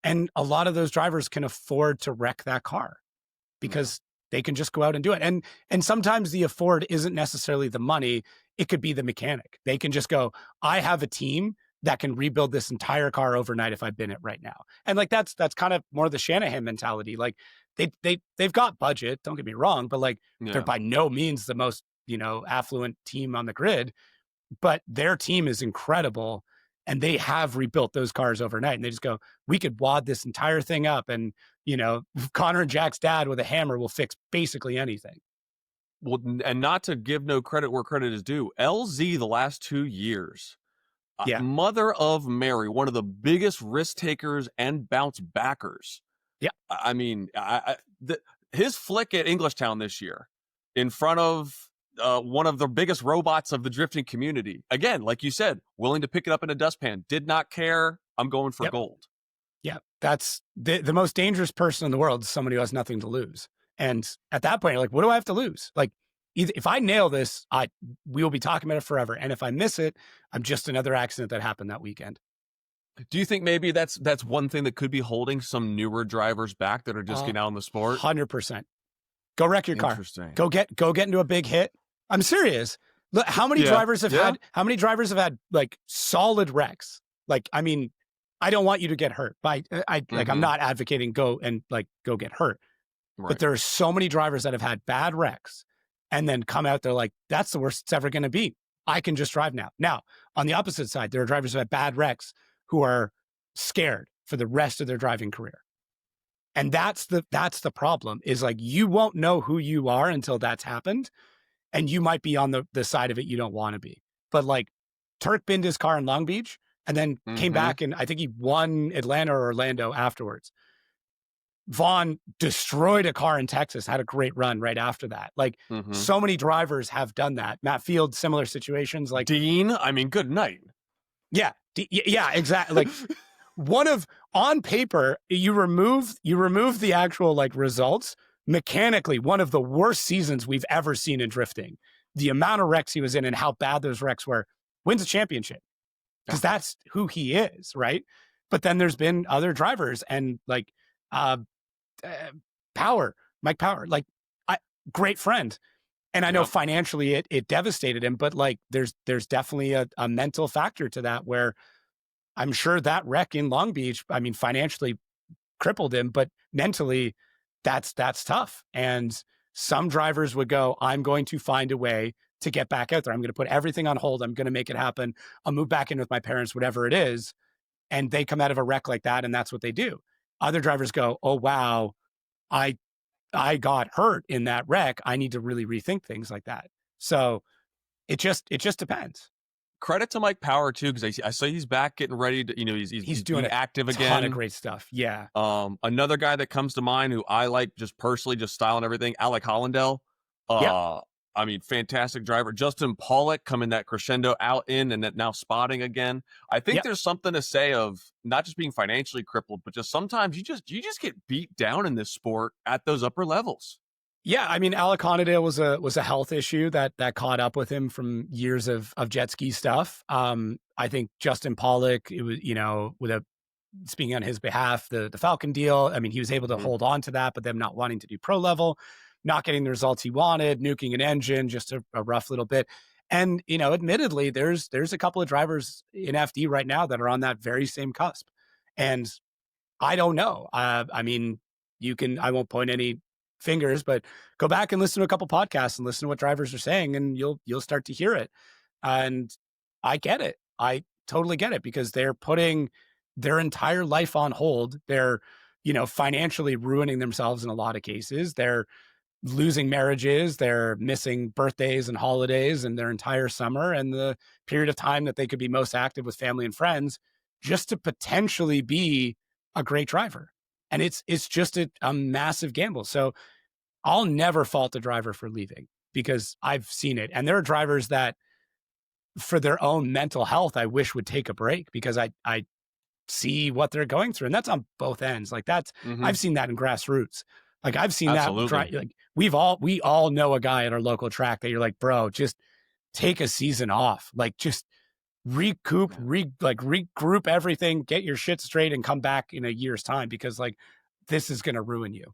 And a lot of those drivers can afford to wreck that car because they can just go out and do it. And sometimes the afford isn't necessarily the money. It could be the mechanic. They can just go, I have a team that can rebuild this entire car overnight if I bin it right now. And like, that's kind of more the Shanahan mentality. Like they've got budget, don't get me wrong, but like they're by no means the most, affluent team on the grid, but their team is incredible. And they have rebuilt those cars overnight. And they just go, we could wad this entire thing up. And, Connor and Jack's dad with a hammer will fix basically anything. Well, and not to give no credit where credit is due, LZ the last 2 years, Yeah. Mother of Mary, one of the biggest risk takers and bounce backers. Yeah. I mean, his flick at Englishtown this year in front of one of the biggest robots of the drifting community. Again, like you said, willing to pick it up in a dustpan, did not care. I'm going for gold. Yeah. That's the most dangerous person in the world is somebody who has nothing to lose. And at that point, you're like, what do I have to lose? Like, either if I nail this, we will be talking about it forever. And if I miss it, I'm just another accident that happened that weekend. Do you think maybe that's one thing that could be holding some newer drivers back that are just getting out in the sport? 100%. Go wreck your car. Interesting. Go get into a big hit. I'm serious. Look, how many drivers have had like solid wrecks? Like, I mean, I don't want you to get hurt. But I'm not advocating go get hurt. Right. But there are so many drivers that have had bad wrecks and then come out there like, that's the worst it's ever going to be. I can just drive now. Now, on the opposite side, there are drivers who have bad wrecks who are scared for the rest of their driving career. And that's the problem, is like, you won't know who you are until that's happened. And you might be on the side of it you don't want to be. But like, Turk binned his car in Long Beach and then came back, and I think he won Atlanta or Orlando afterwards. Vaughn destroyed a car in Texas, had a great run right after that. Like, so many drivers have done that. Matt Field, similar situations. Like Dean, I mean, good night. Yeah. Yeah, exactly. Like, on paper, you remove the actual like results. Mechanically, one of the worst seasons we've ever seen in drifting. The amount of wrecks he was in and how bad those wrecks were, wins a championship, because that's who he is, right? But then there's been other drivers, and like Mike Power, like, great friend. And I know financially it devastated him, but like there's definitely a mental factor to that, where I'm sure that wreck in Long Beach, I mean, financially crippled him, but mentally that's tough. And some drivers would go, I'm going to find a way to get back out there. I'm going to put everything on hold. I'm going to make it happen. I'll move back in with my parents, whatever it is. And they come out of a wreck like that, and that's what they do. Other drivers go, oh, wow, I got hurt in that wreck. I need to really rethink things like that. So it just depends. Credit to Mike Power too, because I saw he's back getting ready to, he's doing active again. A ton of great stuff. Yeah. Another guy that comes to mind who I like just personally, just style and everything, Alec Hollindale. I mean, fantastic driver. Justin Pollock coming that crescendo out in and now spotting again. I think there's something to say of not just being financially crippled, but just sometimes you just get beat down in this sport at those upper levels. Yeah, I mean, Alec Hollindale was a health issue that caught up with him from years of jet ski stuff. I think Justin Pollock, it was, speaking on his behalf, the Falcon deal, I mean, he was able to hold on to that, but them not wanting to do pro level, not getting the results he wanted, nuking an engine, just a rough little bit. And, admittedly, there's a couple of drivers in FD right now that are on that very same cusp. And I don't know. I mean, I won't point any fingers, but go back and listen to a couple podcasts and listen to what drivers are saying, and you'll start to hear it. And I get it. I totally get it, because they're putting their entire life on hold. They're, financially ruining themselves in a lot of cases. They're losing marriages. They're missing birthdays and holidays and their entire summer and the period of time that they could be most active with family and friends, just to potentially be a great driver. And it's just a massive gamble. So I'll never fault the driver for leaving, because I've seen it. And there are drivers that, for their own mental health, I wish would take a break, because I see what they're going through. And that's on both ends. Like I've seen that in grassroots. Like I've seen that. Like we all know a guy at our local track that you're like, bro, just take a season off. Like just regroup everything, get your shit straight, and come back in a year's time, because like this is going to ruin you.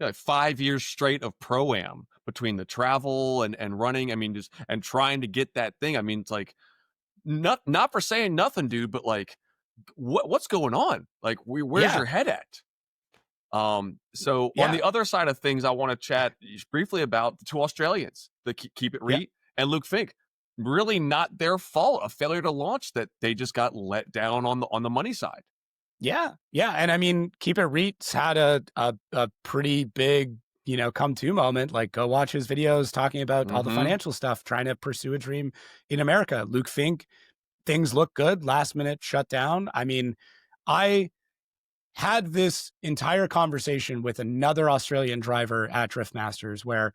Like 5 years straight of pro-am between the travel and running. I mean, and trying to get that thing. I mean, it's like not for saying nothing, dude, but like what's going on? Like where's your head at? So on the other side of things, I want to chat briefly about the two Australians, the Keep It Reet and Luke Fink. really not their fault, a failure to launch, that they just got let down on the money side. Yeah. Yeah. And I mean, Keep It Reet's had a pretty big, come to moment. Like, go watch his videos talking about all the financial stuff, trying to pursue a dream in America. Luke Fink, things look good, last minute shut down. I mean, I had this entire conversation with another Australian driver at DriftMasters where,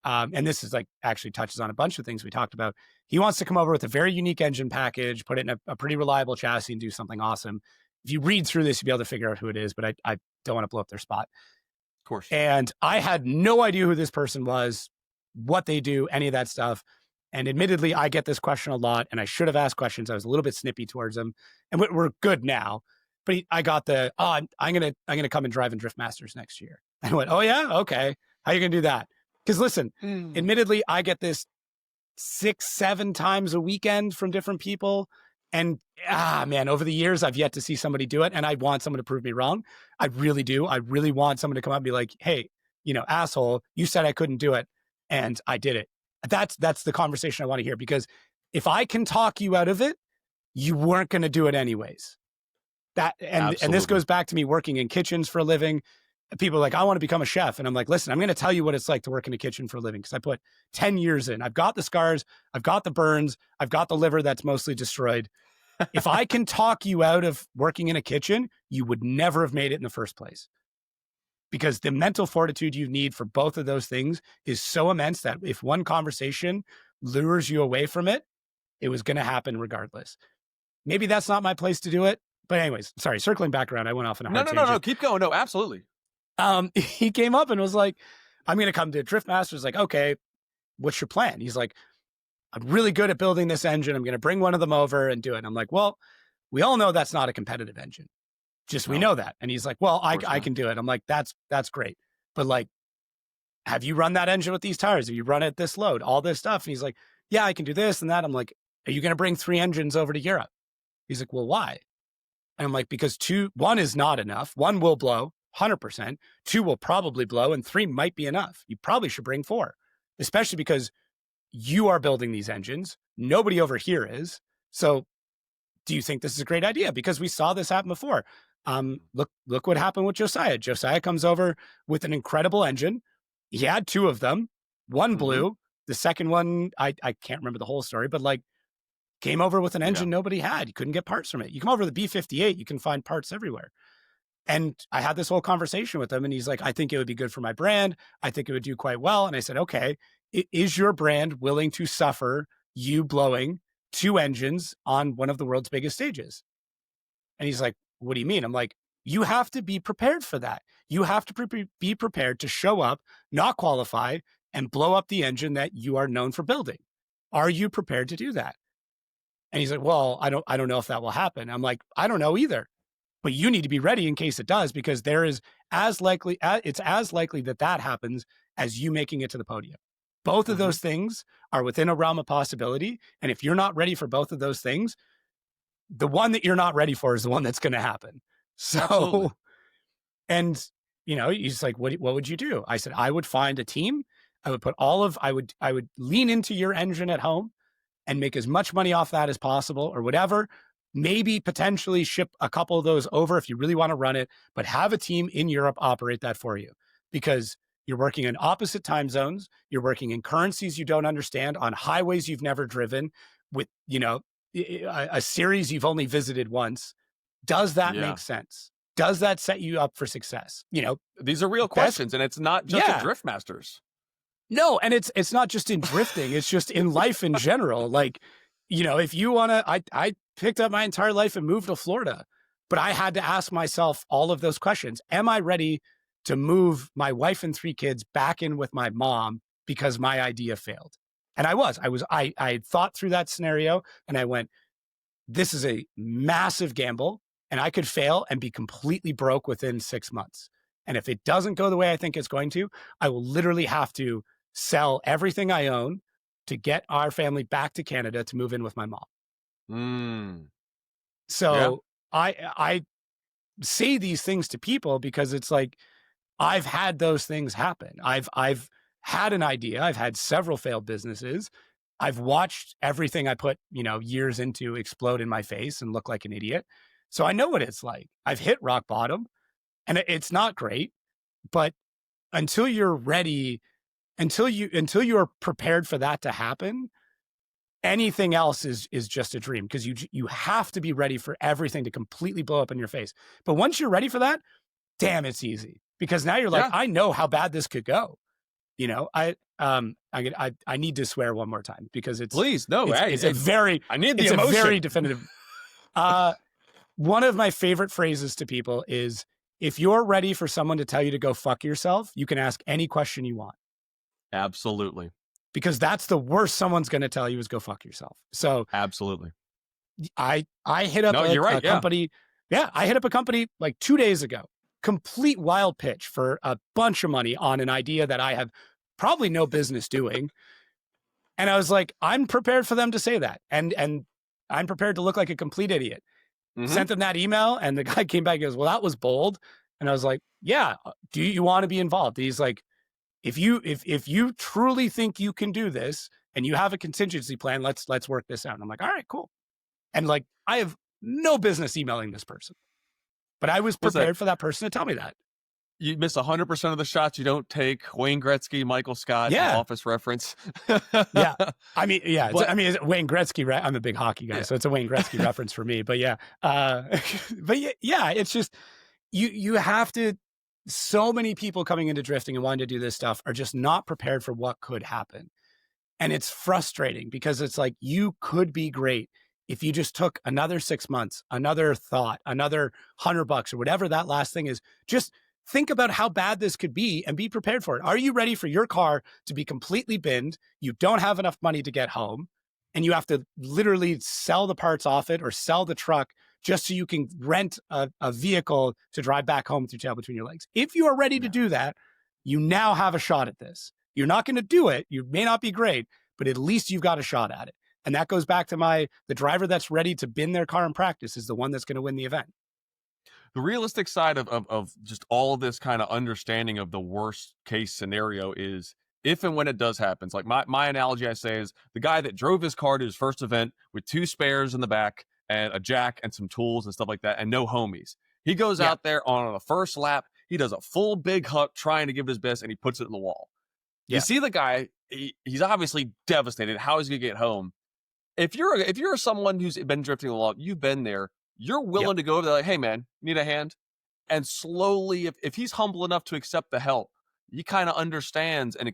and this is like actually touches on a bunch of things we talked about. He wants to come over with a very unique engine package, put it in a pretty reliable chassis and do something awesome. If you read through this, you'll be able to figure out who it is, but I don't want to blow up their spot. Of course. And I had no idea who this person was, what they do, any of that stuff. And admittedly, I get this question a lot, and I should have asked questions. I was a little bit snippy towards them, and we're good now. But I got the, I'm gonna come and drive in DriftMasters next year. I went, oh yeah, okay. How are you gonna do that? Because listen, admittedly, I get this 6-7 times a weekend from different people. And man, over the years, I've yet to see somebody do it. And I want someone to prove me wrong. I really do. I really want someone to come up and be like, hey, asshole, you said I couldn't do it. And I did it. That's the conversation I want to hear, because if I can talk you out of it, you weren't going to do it anyways. And this goes back to me working in kitchens for a living. People are like, I want to become a chef. And I'm like, listen, I'm going to tell you what it's like to work in a kitchen for a living, because I put 10 years in. I've got the scars. I've got the burns. I've got the liver that's mostly destroyed. If I can talk you out of working in a kitchen, you would never have made it in the first place. Because the mental fortitude you need for both of those things is so immense that if one conversation lures you away from it, it was going to happen regardless. Maybe that's not my place to do it. But anyways, sorry, circling back around, I went off in a hard tangent. No, keep going. No, absolutely. He came up and was like, I'm going to come to DriftMasters. Like, okay, what's your plan? He's like, I'm really good at building this engine. I'm going to bring one of them over and do it. And I'm like, well, we all know that's not a competitive engine. We know that. And he's like, well, I can do it. I'm like, that's great. But like, have you run that engine with these tires? Have you run it at this load, all this stuff? And he's like, yeah, I can do this and that. I'm like, are you going to bring 3 engines over to Europe? He's like, well, why? And I'm like, because 1 is not enough. 1 will blow 100%. 2 will probably blow, and 3 might be enough. You probably should bring 4, especially because you are building these engines. Nobody over here is. So do you think this is a great idea? Because we saw this happen before. Look what happened with Josiah. Josiah comes over with an incredible engine. He had 2 of them. 1 blew. The second one, I can't remember the whole story, but like came over with an engine nobody had. You couldn't get parts from it. You come over to the B58, you can find parts everywhere. And I had this whole conversation with him, and he's like, I think it would be good for my brand. I think it would do quite well. And I said, okay, is your brand willing to suffer you blowing 2 engines on one of the world's biggest stages? And he's like, what do you mean? I'm like, you have to be prepared for that. You have to be prepared to show up, not qualify, and blow up the engine that you are known for building. Are you prepared to do that? And he's like, well, I don't know if that will happen. I'm like, I don't know either. But you need to be ready in case it does, because it's as likely that happens as you making it to the podium. Both of those things are within a realm of possibility. And if you're not ready for both of those things, the one that you're not ready for is the one that's going to happen. So, absolutely. And he's like, what would you do? I said, I would find a team. I would I would lean into your engine at home and make as much money off that as possible, or whatever. Maybe potentially ship a couple of those over if you really want to run it, but have a team in Europe operate that for you, because you're working in opposite time zones. You're working in currencies you don't understand, on highways you've never driven, with, a series you've only visited once. Does that make sense? Does that set you up for success? These are real questions, and it's not just at DriftMasters. No, and it's not just in drifting. It's just in life in general. Like, if you want to, I picked up my entire life and moved to Florida, but I had to ask myself all of those questions. Am I ready to move my wife and 3 kids back in with my mom because my idea failed? And I had thought through that scenario, and I went, this is a massive gamble, and I could fail and be completely broke within 6 months. And if it doesn't go the way I think it's going to, I will literally have to sell everything I own to get our family back to Canada to move in with my mom. So I say these things to people because it's like, I've had those things happen. I've had an idea. I've had several failed businesses. I've watched everything I put, years into explode in my face and look like an idiot. So I know what it's like. I've hit rock bottom, and it's not great, but until you're ready, until you are prepared for that to happen, anything else is just a dream, because you have to be ready for everything to completely blow up in your face. But once you're ready for that, damn, it's easy, because now you're like, I know how bad this could go. I need to swear one more time, because it's please no. It's a very definitive. One of my favorite phrases to people is, if you're ready for someone to tell you to go fuck yourself, you can ask any question you want. Absolutely. Because that's the worst someone's going to tell you, is go fuck yourself. So absolutely. I hit up a company. Yeah, I hit up a company like 2 days ago. Complete wild pitch for a bunch of money on an idea that I have probably no business doing. And I was like, I'm prepared for them to say that. And I'm prepared to look like a complete idiot. Mm-hmm. Sent them that email, and the guy came back and goes, well, that was bold. And I was like, yeah, do you want to be involved? And he's like, if you truly think you can do this and you have a contingency plan, let's work this out. And I'm like, all right, cool. And like, I have no business emailing this person, but I was prepared for that person to tell me that. You miss 100% of the shots you don't take. Wayne Gretzky, Michael Scott, Office reference. Yeah. I mean, yeah. It's Wayne Gretzky. I'm a big hockey guy, so it's a Wayne Gretzky reference for me. But yeah. But yeah, it's just, you have to, so many people coming into drifting and wanting to do this stuff are just not prepared for what could happen. And it's frustrating, because it's like, you could be great if you just took another 6 months, another thought, another $100 or whatever that last thing is. Just think about how bad this could be and be prepared for it. Are you ready for your car to be completely binned? You don't have enough money to get home, and you have to literally sell the parts off it or sell the truck just so you can rent a vehicle to drive back home with your tail between your legs. If you are ready to do that, you now have a shot at this. You're not going to do it. You may not be great, but at least you've got a shot at it. And that goes back to the driver that's ready to bin their car in practice is the one that's going to win the event. The realistic side of just all this kind of understanding of the worst case scenario is, if and when it does happen. Like my analogy I say is, the guy that drove his car to his first event with 2 spares in the back and a jack and some tools and stuff like that, and no homies. He goes out there on the first lap. He does a full big hut trying to give it his best, and he puts it in the wall. You see the guy, he's obviously devastated. How is he going to get home? If you're someone who's been drifting a lot, you've been there, you're willing to go over there like, hey man, need a hand? And slowly, if he's humble enough to accept the help, he kind of understands and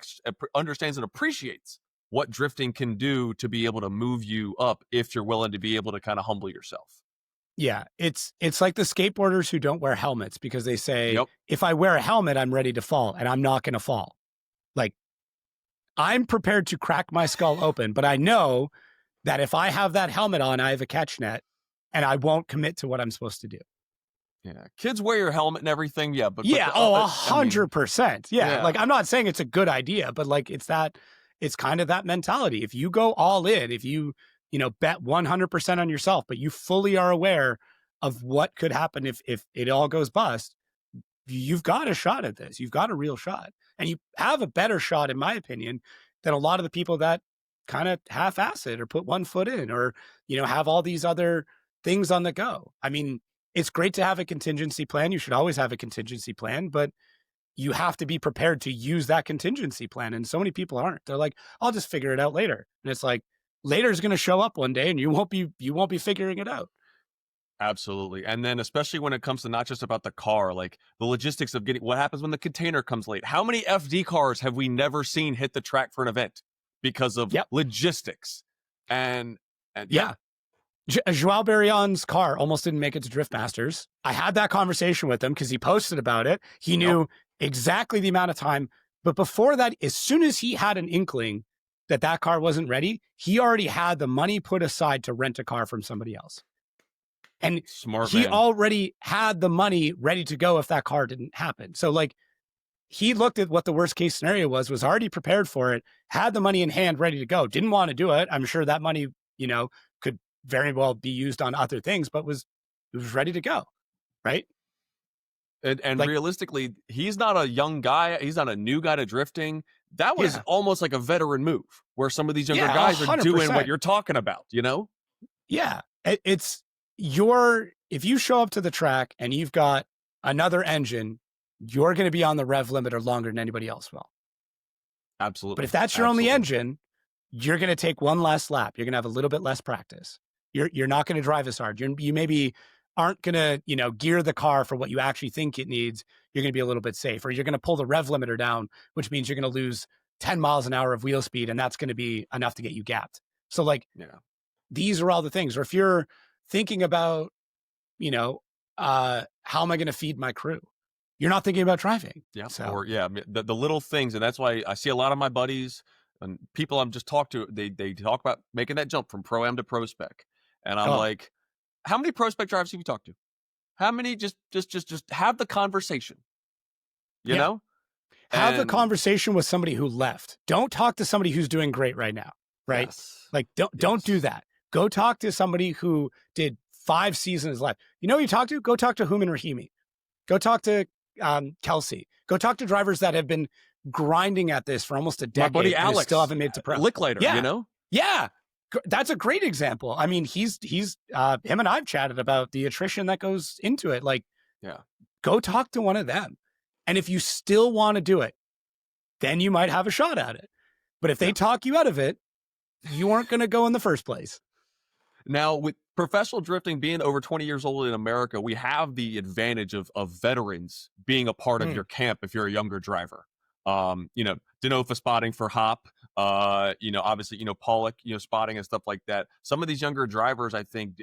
appreciates what drifting can do to be able to move you up, if you're willing to be able to kind of humble yourself. Yeah, it's like the skateboarders who don't wear helmets, because they say, if I wear a helmet, I'm ready to fall, and I'm not going to fall. Like, I'm prepared to crack my skull open, but I know that if I have that helmet on, I have a catch net, and I won't commit to what I'm supposed to do. Yeah, kids wear your helmet and everything. Yeah, but 100%. Yeah, like, I'm not saying it's a good idea, but like, it's kind of that mentality. If you go all in, if you bet 100% on yourself, but you fully are aware of what could happen if it all goes bust, you've got a shot at this. You've got a real shot, and you have a better shot, in my opinion, than a lot of the people that kind of half-ass it or put one foot in, or have all these other things on the go. I mean, it's great to have a contingency plan. You should always have a contingency plan, but you have to be prepared to use that contingency plan. And so many people aren't. They're like, I'll just figure it out later. And it's like, later is going to show up one day, and you won't be figuring it out. Absolutely. And then especially when it comes to not just about the car, like the logistics of what happens when the container comes late. How many FD cars have we never seen hit the track for an event because of logistics? And Joao Barrion's car almost didn't make it to DriftMasters. I had that conversation with him because he posted about it. He knew exactly the amount of time. But before that, as soon as he had an inkling that car wasn't ready, he already had the money put aside to rent a car from somebody else. And he already had the money ready to go if that car didn't happen. So like, he looked at what the worst case scenario was already prepared for it, had the money in hand, ready to go, didn't want to do it. I'm sure that money, could very well be used on other things, but was ready to go. Right. And like, realistically, he's not a young guy. He's not a new guy to drifting. That was almost like a veteran move, where some of these younger Yeah, guys are doing 100%. what you're talking about, you know? Yeah. It's if you show up to the track and you've got another engine, you're going to be on the rev limiter longer than anybody else will. Absolutely. But if that's your only engine, you're going to take one last lap. You're going to have a little bit less practice. You're not going to drive as hard. You maybe aren't going to, gear the car for what you actually think it needs. You're going to be a little bit safe, or you're going to pull the rev limiter down, which means you're going to lose 10 miles an hour of wheel speed, and that's going to be enough to get you gapped. So these are all the things. Or if you're thinking about, how am I going to feed my crew? You're not thinking about driving. Yeah. So. Or the little things. And that's why I see a lot of my buddies and people I'm just talked to, they talk about making that jump from pro-am to pro spec. And I'm like, how many pro spec drivers have you talked to? How many just have the conversation, you know? Have the conversation with somebody who left. Don't talk to somebody who's doing great right now. Right. Yes. Like don't do that. Go talk to somebody who did 5 seasons left. You know who you talk to? Go talk to Human Rahimi. Go talk to Kelsey. Go talk to drivers that have been grinding at this for almost a decade. My buddy Alex still haven't made it to pro. Licklater, you know? Yeah. That's a great example. I mean, he's him and I've chatted about the attrition that goes into it. Like, go talk to one of them. And if you still want to do it, then you might have a shot at it. But if they talk you out of it, you aren't going to go in the first place. Now, with professional drifting being over 20 years old in America, we have the advantage of veterans being a part of your camp if you're a younger driver. Denofa spotting for Hop, obviously, Pollock, spotting and stuff like that. Some of these younger drivers, I think,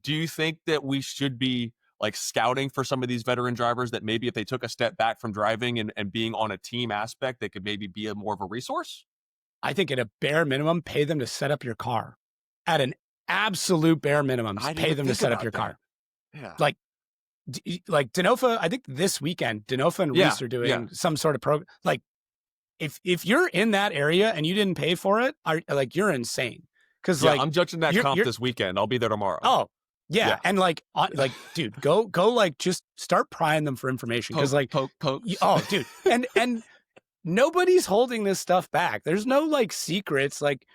do you think that we should be like scouting for some of these veteran drivers that maybe if they took a step back from driving and being on a team aspect, they could maybe be more of a resource? I think at a bare minimum, pay them to set up your car. At an absolute bare minimum, pay them to set up your car. Yeah. Like Denofa, I think this weekend, Denofa and Reese are doing some sort of program. Like, if you're in that area and you didn't pay for it, you're insane. Because I'm judging that comp this weekend. I'll be there tomorrow. Oh, yeah. And dude, go just start prying them for information. Because poke. Oh, dude, and nobody's holding this stuff back. There's no secrets. Like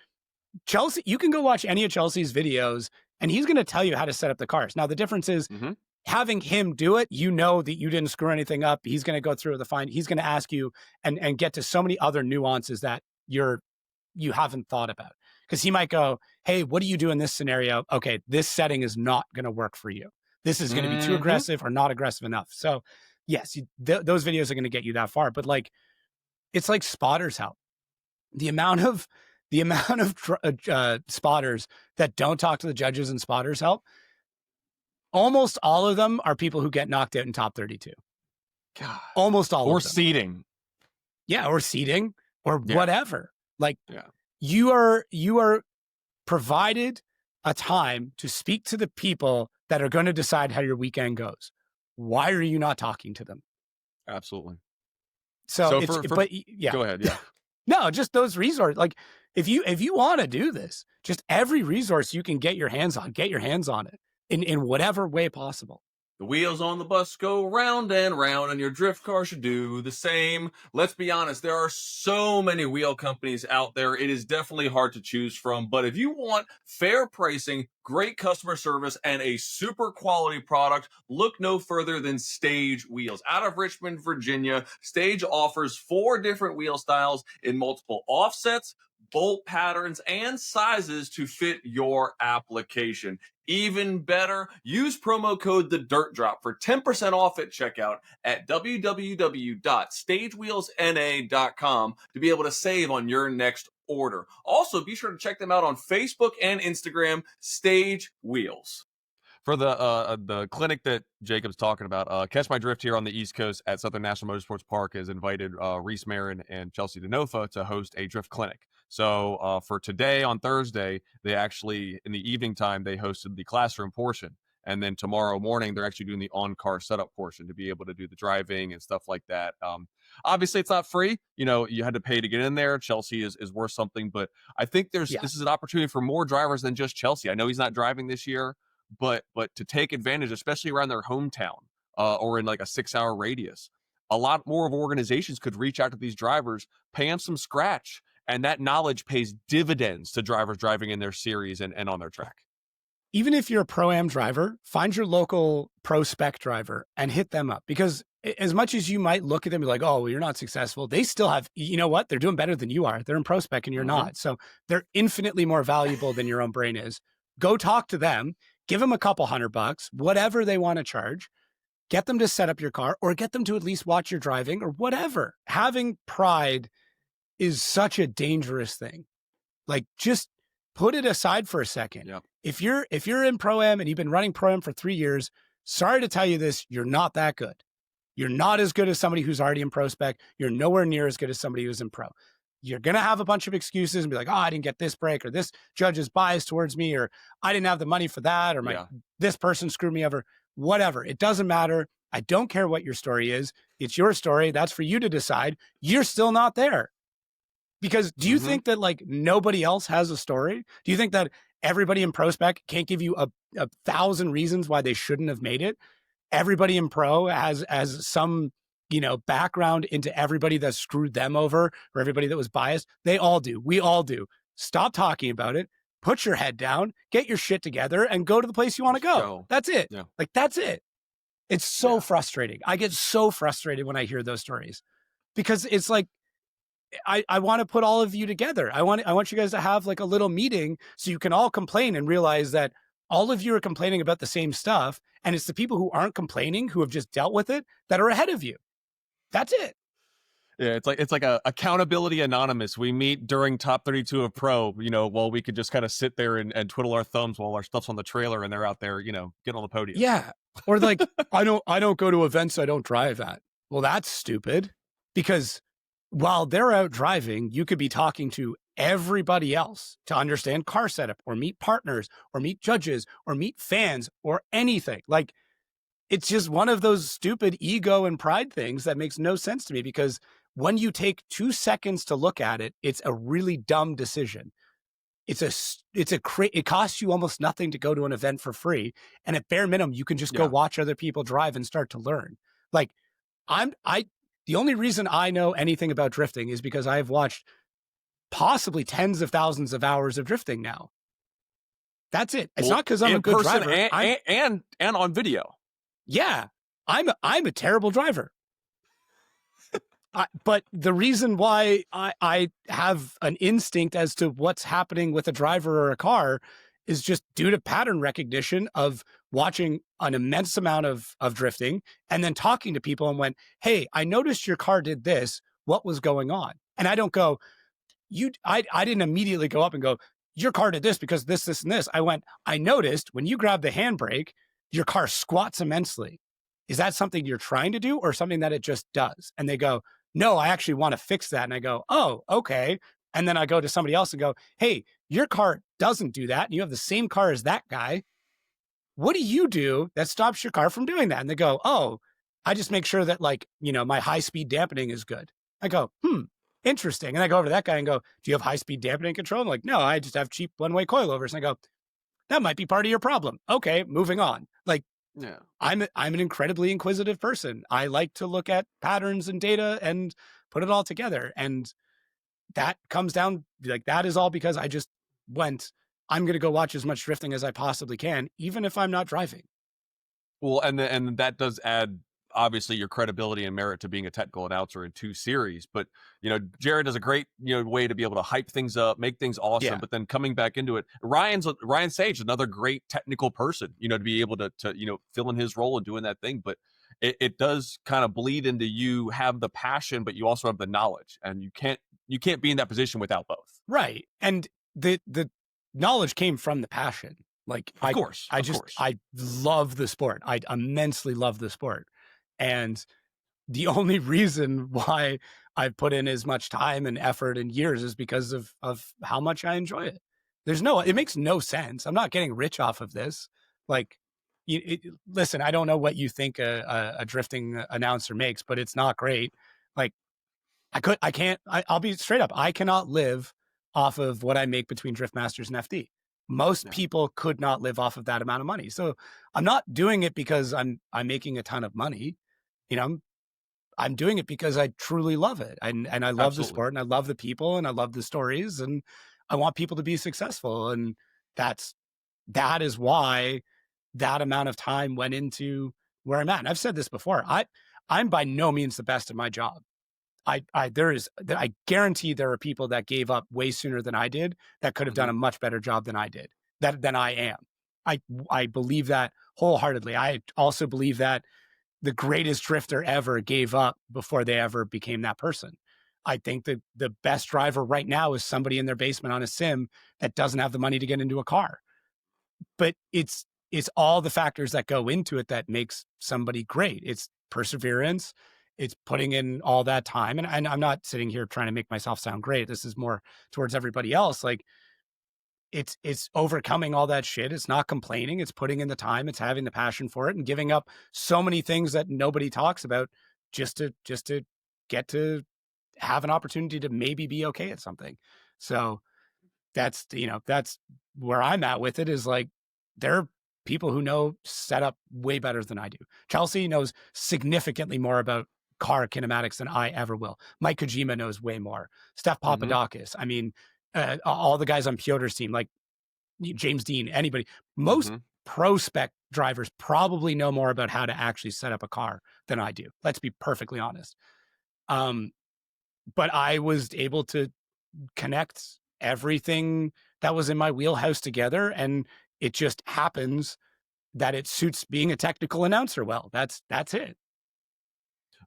Chelsea, you can go watch any of Chelsea's videos, and he's going to tell you how to set up the cars. Now the difference is. Having him do it, that you didn't screw anything up. He's going to go through the fine. He's going to ask you and get to so many other nuances that you haven't thought about. Because he might go, hey, what do you do in this scenario? Okay, this setting is not going to work for you. This is going to be too aggressive or not aggressive enough. So yes, those videos are going to get you that far. But it's like spotters help. The amount of spotters that don't talk to the judges and spotters help. Almost all of them are people who get knocked out in top 32. God. Almost all of them. Or seating. Yeah, or seating or whatever. You are provided a time to speak to the people that are going to decide how your weekend goes. Why are you not talking to them? Absolutely. So go ahead. Yeah. No, just those resources. Like if you want to do this, just every resource you can get your hands on it. In whatever way possible. The wheels on the bus go round and round, and your drift car should do the same. Let's be honest, there are so many wheel companies out there. It is definitely hard to choose from. But if you want fair pricing, great customer service, and a super quality product, look no further than Stage Wheels. Out of Richmond, Virginia, Stage offers 4 different wheel styles in multiple offsets, bolt patterns, and sizes to fit your application. Even better, use promo code TheDirtDrop for 10% off at checkout at www.stagewheelsna.com to be able to save on your next order. Also, be sure to check them out on Facebook and Instagram, Stage Wheels. For the clinic that Jacob's talking about, Catch My Drift here on the East Coast at Southern National Motorsports Park has invited Reese Marin and Chelsea Denofa to host a drift clinic. So for today on Thursday, they actually, in the evening time, they hosted the classroom portion. And then tomorrow morning, they're actually doing the on-car setup portion to be able to do the driving and stuff like that. Obviously, it's not free. You had to pay to get in there. Chelsea is worth something. But I think this is an opportunity for more drivers than just Chelsea. I know he's not driving this year, but to take advantage, especially around their hometown or in like a 6-hour radius. A lot more of organizations could reach out to these drivers, pay them some scratch, And that knowledge pays dividends to drivers driving in their series and on their track. Even if you're a Pro-Am driver, find your local pro spec driver and hit them up, because as much as you might look at them and be like, oh, well, you're not successful, they still have, you know what? They're doing better than you are. They're in pro spec and you're not. So they're infinitely more valuable than your own brain is. Go talk to them, give them a couple $100, whatever they want to charge, get them to set up your car or get them to at least watch your driving or whatever. Having pride is such a dangerous thing. Like, just put it aside for a second. Yep. If you're in Pro-Am and you've been running Pro-Am for 3 years, sorry to tell you this, you're not that good. You're not as good as somebody who's already in pro spec. You're nowhere near as good as somebody who's in pro. You're going to have a bunch of excuses and be like, oh, I didn't get this break, or this judge is biased towards me, or I didn't have the money for that, or this person screwed me over, whatever. It doesn't matter. I don't care what your story is. It's your story. That's for you to decide. You're still not there. Because do you think that like nobody else has a story? Do you think that everybody in pro spec can't give you a 1,000 reasons why they shouldn't have made it? Everybody in pro has some, background into everybody that screwed them over or everybody that was biased. They all do. We all do. Stop talking about it. Put your head down, get your shit together, and go to the place you want to go. That's it. Yeah. Like, that's it. It's so frustrating. I get so frustrated when I hear those stories, because it's like, I want to put all of you together. I want you guys to have like a little meeting so you can all complain and realize that all of you are complaining about the same stuff. And it's the people who aren't complaining, who have just dealt with it, that are ahead of you. That's it. Yeah, it's like a accountability anonymous. We meet during top 32 of pro, while we could just kind of sit there and twiddle our thumbs while our stuff's on the trailer and they're out there, getting on the podium. Yeah. Or like, I don't go to events I don't drive at. Well, that's stupid, because while they're out driving, you could be talking to everybody else to understand car setup, or meet partners, or meet judges, or meet fans, or anything. Like, it's just one of those stupid ego and pride things that makes no sense to me, because when you take 2 seconds to look at it, it's a really dumb decision. It costs you almost nothing to go to an event for free. And at bare minimum, you can just go watch other people drive and start to learn. Like, the only reason I know anything about drifting is because I've watched possibly tens of thousands of hours of drifting now. That's it. It's not because I'm a good driver. And on video. Yeah, I'm a terrible driver. But the reason why I have an instinct as to what's happening with a driver or a car is just due to pattern recognition of watching an immense amount of drifting and then talking to people and went, hey, I noticed your car did this. What was going on? And I don't go, I didn't immediately go up and go, your car did this because this, and this. I went, I noticed when you grab the handbrake, your car squats immensely. Is that something you're trying to do or something that it just does? And they go, no, I actually want to fix that. And I go, oh, okay. And then I go to somebody else and go, hey, your car doesn't do that. And you have the same car as that guy. What do you do that stops your car from doing that? And they go, oh, I just make sure that my high speed dampening is good. I go, interesting. And I go over to that guy and go, do you have high speed dampening control? I'm like, no, I just have cheap one-way coilovers. And I go, that might be part of your problem. Okay, moving on. Like, yeah, I'm an incredibly inquisitive person. I like to look at patterns and data and put it all together. And that comes down, like, that is all because I just went, I'm going to go watch as much drifting as I possibly can, even if I'm not driving. Well, and that does add, obviously, your credibility and merit to being a technical announcer in 2 series. But, Jared does a great, way to be able to hype things up, make things awesome. Yeah. But then coming back into it, Ryan Sage, another great technical person, to be able to fill in his role and doing that thing. But it does kind of bleed into, you have the passion, but you also have the knowledge, and you can't be in that position without both. Right. And the knowledge came from the passion. Like, of course. I love the sport. I immensely love the sport. And the only reason why I've put in as much time and effort and years is because of how much I enjoy it. It makes no sense. I'm not getting rich off of this. Like, listen, I don't know what you think a drifting announcer makes, but it's not great. Like, I'll be straight up. I cannot live off of what I make between DriftMasters and FD. Most people could not live off of that amount of money. So I'm not doing it because I'm making a ton of money. I'm doing it because I truly love it. And I love the Absolutely. sport, and I love the people, and I love the stories, and I want people to be successful. And that is why that amount of time went into where I'm at. And I've said this before. I'm by no means the best at my job. I guarantee there are people that gave up way sooner than I did that could have done a much better job than I did, than I am. I believe that wholeheartedly. I also believe that the greatest drifter ever gave up before they ever became that person. I think that the best driver right now is somebody in their basement on a sim that doesn't have the money to get into a car. But it's all the factors that go into it that makes somebody great. It's perseverance. It's putting in all that time. And I'm not sitting here trying to make myself sound great. This is more towards everybody else. Like, it's overcoming all that shit. It's not complaining. It's putting in the time. It's having the passion for it and giving up so many things that nobody talks about just to get to have an opportunity to maybe be okay at something. So that's where I'm at with it, is like, there are people who know setup way better than I do. Chelsea knows significantly more about car kinematics than I ever will. Mike Kojima knows way more. Steph Papadakis. I mean, all the guys on Piotr's team, like James Dean, anybody, most pro spec drivers probably know more about how to actually set up a car than I do. Let's be perfectly honest. But I was able to connect everything that was in my wheelhouse together, and it just happens that it suits being a technical announcer well. That's it.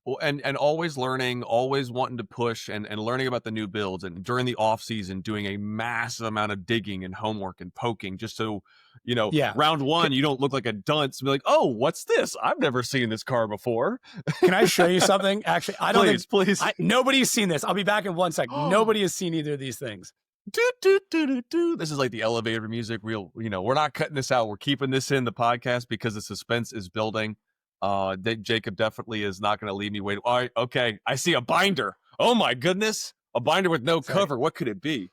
Well, and always learning, always wanting to push and learning about the new builds, and during the off season doing a massive amount of digging and homework and poking, just so round one you don't look like a dunce and be like, oh, what's this? I've never seen this car before. Can I show you something? Actually, I don't please. Nobody's seen this. I'll be back in 1 second. Nobody has seen either of these things. This is like the elevator music. We're not cutting this out. We're keeping this in the podcast because the suspense is building. Jacob definitely is not going to leave me waiting. All right, okay. I see a binder. Oh my goodness, a binder with no cover. What could it be?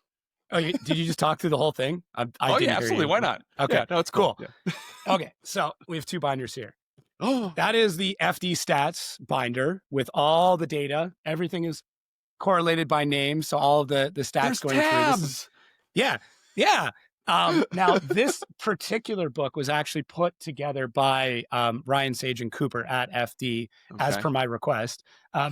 Oh, did you just talk through the whole thing? Absolutely. Why not? Okay, yeah, no, it's cool. Yeah. Okay, so we have 2 binders here. That is the FD Stats binder with all the data. Everything is correlated by name, so all of the stats There's going tabs. through. Yeah. Now, this particular book was actually put together by Ryan Sage and Cooper at FD, as per my request,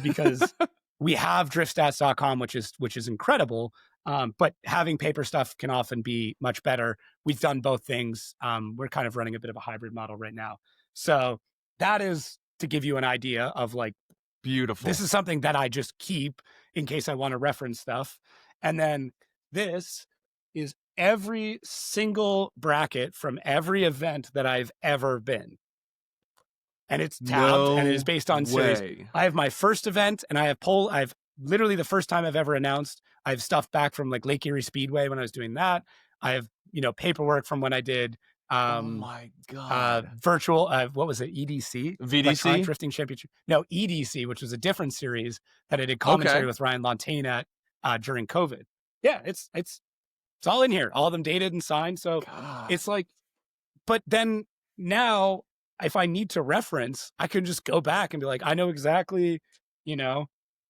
because we have driftstats.com, which is incredible. But having paper stuff can often be much better. We've done both things. We're kind of running a bit of a hybrid model right now. So that is to give you an idea of, like, beautiful. This is something that I just keep in case I want to reference stuff. And then this is every single bracket from every event that I've ever been. And it's tabbed and it is based on series. I have my first event, and I've literally the first time I've ever announced. I have stuff back from like Lake Erie Speedway when I was doing that. I have, paperwork from when I did oh my God. Virtual, what was it? EDC? VDC? Electronic Drifting Championship. No, EDC, which was a different series that I did commentary with Ryan Lantain at during COVID. Yeah, it's all in here. All of them dated and signed. So it's like, but then now if I need to reference, I can just go back and be like, I know exactly,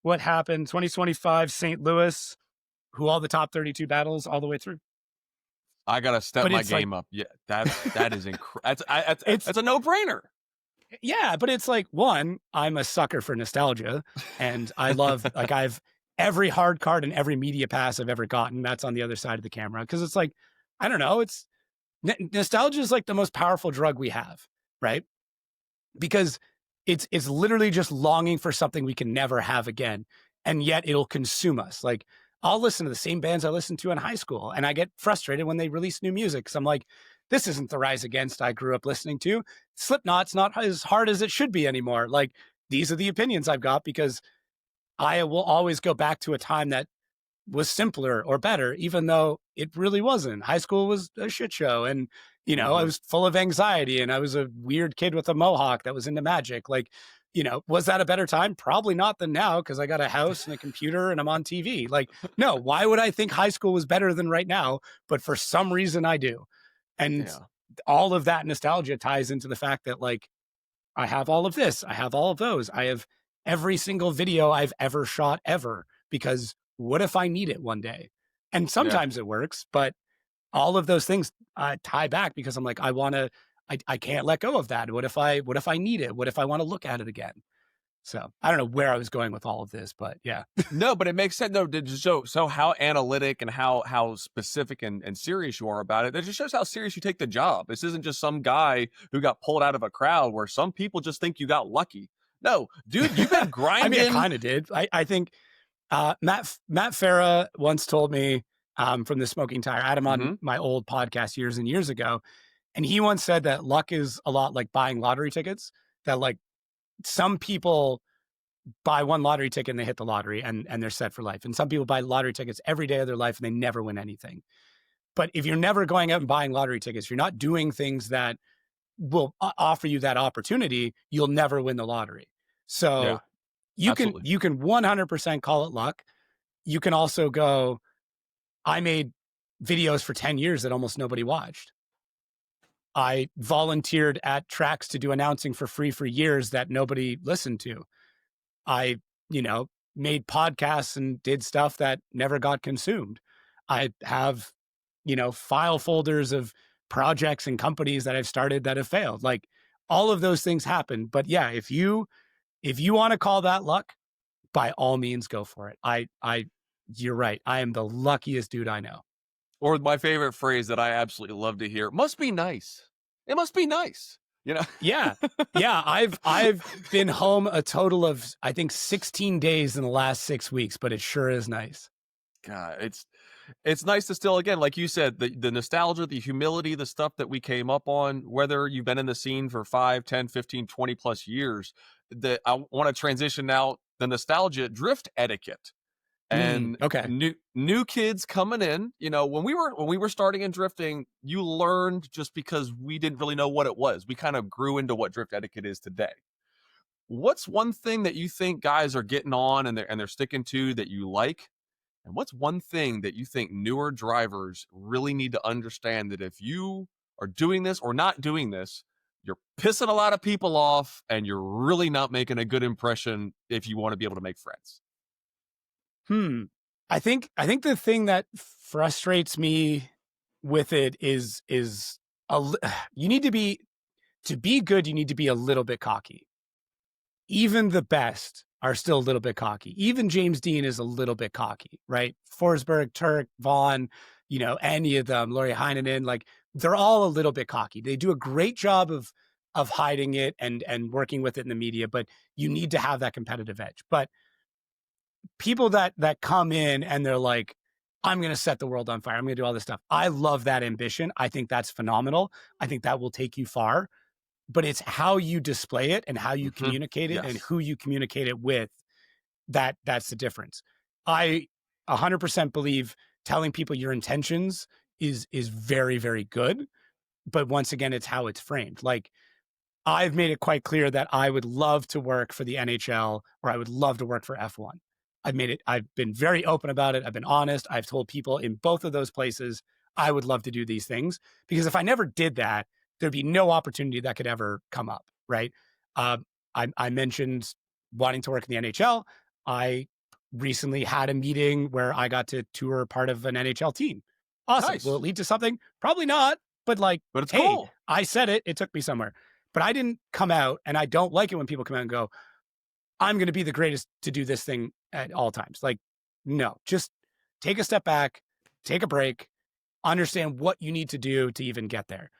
what happened 2025 St. Louis, who all the top 32 battles all the way through. I gotta step my game up. Yeah, that is incredible. It's a no-brainer. Yeah, but it's like, one, I'm a sucker for nostalgia, and I love I've every hard card and every media pass I've ever gotten. That's on the other side of the camera, because it's like, I don't know, it's nostalgia is like the most powerful drug we have, right? Because it's literally just longing for something we can never have again, and yet it'll consume us. Like, I'll listen to the same bands I listened to in high school, and I get frustrated when they release new music. So I'm like, this isn't the Rise Against I grew up listening to. Slipknot's not as hard as it should be anymore. Like, these are the opinions I've got because I will always go back to a time that was simpler or better, even though it really wasn't. High school was a shit show, and I was full of anxiety, and I was a weird kid with a mohawk that was into magic. Like, was that a better time? Probably not than now, because I got a house and a computer and I'm on TV. Like, no, why would I think high school was better than right now? But for some reason I do. And all of that nostalgia ties into the fact that, like, I have all of this. I have all of those. I have every single video I've ever shot ever, because what if I need it one day? And sometimes it works, but all of those things tie back, because I'm like, I can't let go of that. What if I need it? What if I want to look at it again? So I don't know where I was going with all of this, but yeah. No, but it makes sense. No, so how analytic and how specific and serious you are about it. That just shows how serious you take the job. This isn't just some guy who got pulled out of a crowd where some people just think you got lucky. No, dude, you've been grinding. I mean, I kind of did. I think Matt Farah once told me from the Smoking Tire. I had him on my old podcast years and years ago, and he once said that luck is a lot like buying lottery tickets. That like some people buy one lottery ticket and they hit the lottery and they're set for life. And some people buy lottery tickets every day of their life and they never win anything. But if you're never going out and buying lottery tickets, you're not doing things that will offer you that opportunity, you'll never win the lottery. So you can 100% call it luck. You can also go, I made videos for 10 years that almost nobody watched. I volunteered at tracks to do announcing for free for years that nobody listened to. I, made podcasts and did stuff that never got consumed. I have, file folders of projects and companies that I've started that have failed. Like all of those things happen. But yeah, if you want to call that luck, by all means, go for it. You're right. I am the luckiest dude I know. Or my favorite phrase that I absolutely love to hear, must be nice. It must be nice. Yeah. I've been home a total of, I think, 16 days in the last 6 weeks, but it sure is nice. God, it's nice to still, again, like you said, the nostalgia, the humility, the stuff that we came up on, whether you've been in the scene for 5, 10, 15, 20 plus years, that I want to transition now, the nostalgia, drift etiquette. And new kids coming in, when we were starting in drifting, you learned just because we didn't really know what it was. We kind of grew into what drift etiquette is today. What's one thing that you think guys are getting on and they're sticking to that you like? And what's one thing that you think newer drivers really need to understand, that if you are doing this or not doing this, you're pissing a lot of people off and you're really not making a good impression if you want to be able to make friends? I think the thing that frustrates me with it is you need to be good. You need to be a little bit cocky. Even the best are still a little bit cocky. Even James Dean is a little bit cocky, right? Forsberg, Turk, Vaughn, any of them, Laurie Heinonen, like they're all a little bit cocky. They do a great job of hiding it and working with it in the media, but you need to have that competitive edge. But people that come in and they're like, I'm going to set the world on fire, I'm going to do all this stuff. I love that ambition. I think that's phenomenal. I think that will take you far, but it's how you display it and how you communicate it and who you communicate it with. That's the difference. I 100% believe telling people your intentions is very, very good. But once again, it's how it's framed. Like, I've made it quite clear that I would love to work for the NHL or I would love to work for F1. I've been very open about it. I've been honest. I've told people in both of those places, I would love to do these things, because if I never did that, there'd be no opportunity that could ever come up. Right. I mentioned wanting to work in the NHL. I recently had a meeting where I got to tour part of an NHL team. Awesome. Nice. Will it lead to something? Probably not, but it's cool. I said it. It took me somewhere, but I didn't come out, and I don't like it when people come out and go, I'm going to be the greatest to do this thing at all times. Like, no, just take a step back, take a break, understand what you need to do to even get there.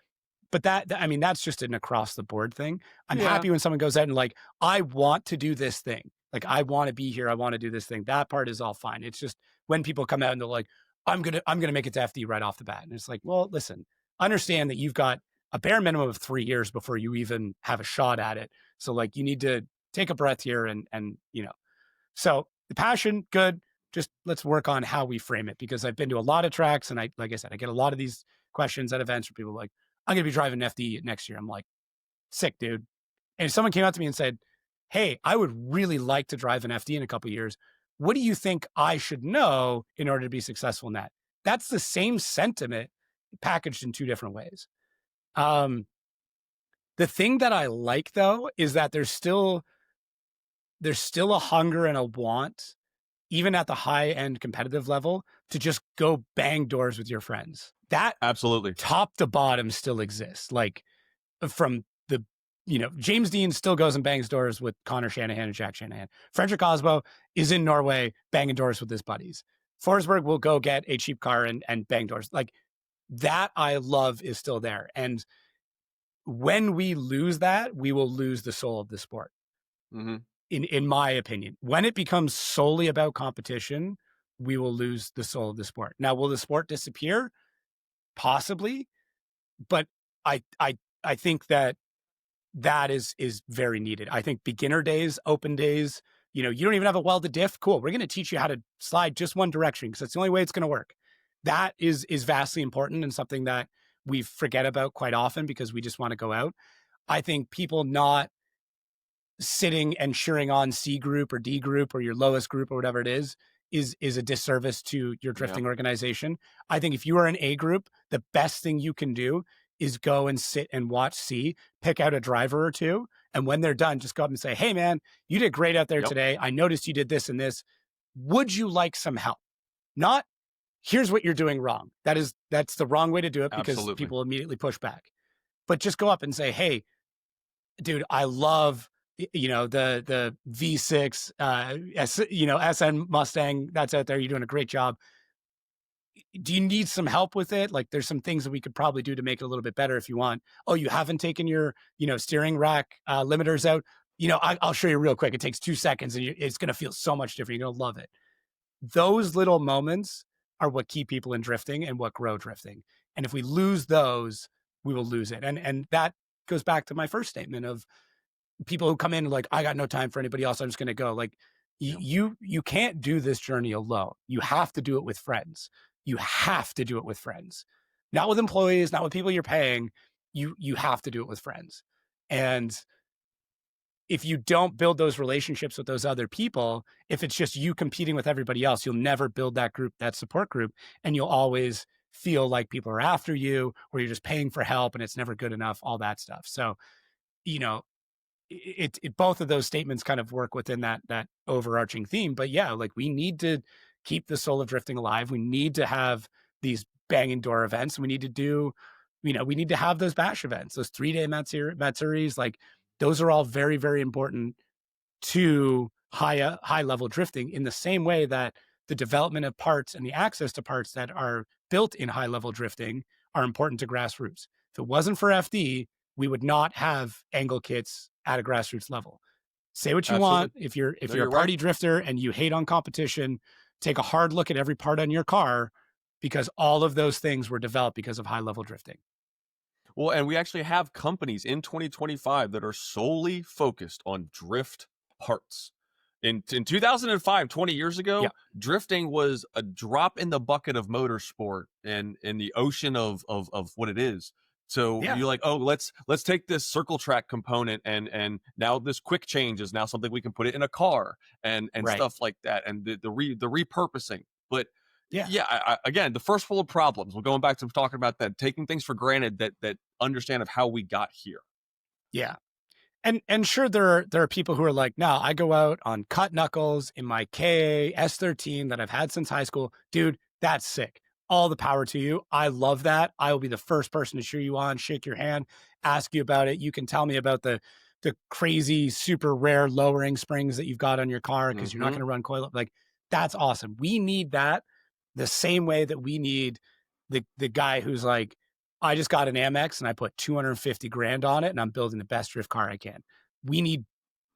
But that's just an across the board thing. I'm happy when someone goes out and like, I want to do this thing. Like, I want to be here. I want to do this thing. That part is all fine. It's just when people come out and they're like, I'm going to make it to FD right off the bat. And it's like, well, listen, understand that you've got a bare minimum of 3 years before you even have a shot at it. So like, you need to take a breath here and so the passion, good. Just let's work on how we frame it, because I've been to a lot of tracks and like I said, I get a lot of these questions at events where people are like, I'm going to be driving FD next year. I'm like, sick, dude. And if someone came out to me and said, hey, I would really like to drive an FD in a couple of years, what do you think I should know in order to be successful in that? That's the same sentiment packaged in two different ways. The thing that I like, though, is that there's still there's still a hunger and a want, even at the high end competitive level, to just go bang doors with your friends. That Absolutely. top to bottom still exists. Like from the, James Dean still goes and bangs doors with Connor Shanahan and Jack Shanahan. Frederick Osbo is in Norway banging doors with his buddies. Forsberg will go get a cheap car and bang doors. Like that I love is still there. And when we lose that, we will lose the soul of the sport. Mm-hmm. In my opinion, when it becomes solely about competition, we will lose the soul of the sport. Now, will the sport disappear? Possibly, but I think that is very needed. I think beginner days, open days, you don't even have a welded diff. Cool. We're going to teach you how to slide just one direction because that's the only way it's going to work. That is vastly important and something that we forget about quite often because we just want to go out. I think people not sitting and cheering on C group or D group or your lowest group or whatever it is a disservice to your drifting organization. I think if you are an A group, the best thing you can do is go and sit and watch C, pick out a driver or two. And when they're done, just go up and say, hey man, you did great out there today. I noticed you did this and this. Would you like some help? Not here's what you're doing wrong. That's the wrong way to do it because people immediately push back. But just go up and say, hey, dude, I love the V6 SN Mustang that's out there. You're doing a great job. Do you need some help with it? Like there's some things that we could probably do to make it a little bit better if you want. Oh, you haven't taken your steering rack limiters out. I'll show you real quick. It takes 2 seconds and it's going to feel so much different. You're going to love it. Those little moments are what keep people in drifting and what grow drifting. And if we lose those, we will lose it. And that goes back to my first statement of people who come in like, I got no time for anybody else. I'm just going to go. Like you can't do this journey alone. You have to do it with friends. You have to do it with friends, not with employees, not with people you're paying. You have to do it with friends. And if you don't build those relationships with those other people, if it's just you competing with everybody else, you'll never build that group, that support group. And you'll always feel like people are after you or you're just paying for help and it's never good enough, all that stuff. So, both of those statements kind of work within that overarching theme. But yeah, like we need to keep the soul of drifting alive. We need to have these banging door events. We need to do, we need to have those bash events, those 3-day Matsuris. Like those are all very, very important to high level drifting in the same way that the development of parts and the access to parts that are built in high level drifting are important to grassroots. If it wasn't for FD, we would not have angle kits at a grassroots level. Say what you want. If you're a party drifter and you hate on competition, take a hard look at every part on your car because all of those things were developed because of high level drifting. Well, and we actually have companies in 2025 that are solely focused on drift parts. In 2005, 20 years ago, drifting was a drop in the bucket of motorsport and in the ocean of what it is. So you're like, oh, let's take this circle track component and now this quick change is now something we can put it in a car and stuff like that, and the repurposing. But again, the first world problems. We're going back to talking about that, taking things for granted that understand of how we got here. Yeah. And sure, there are people who are like, no, I go out on cut knuckles in my KA S13 that I've had since high school. Dude, that's sick. All the power to you. I love that. I will be the first person to cheer you on, shake your hand, ask you about it. You can tell me about the crazy, super rare lowering springs that you've got on your car because you're not going to run coil. Like, that's awesome. We need that the same way that we need the guy who's like, I just got an Amex and I put 250 grand on it and I'm building the best drift car I can. We need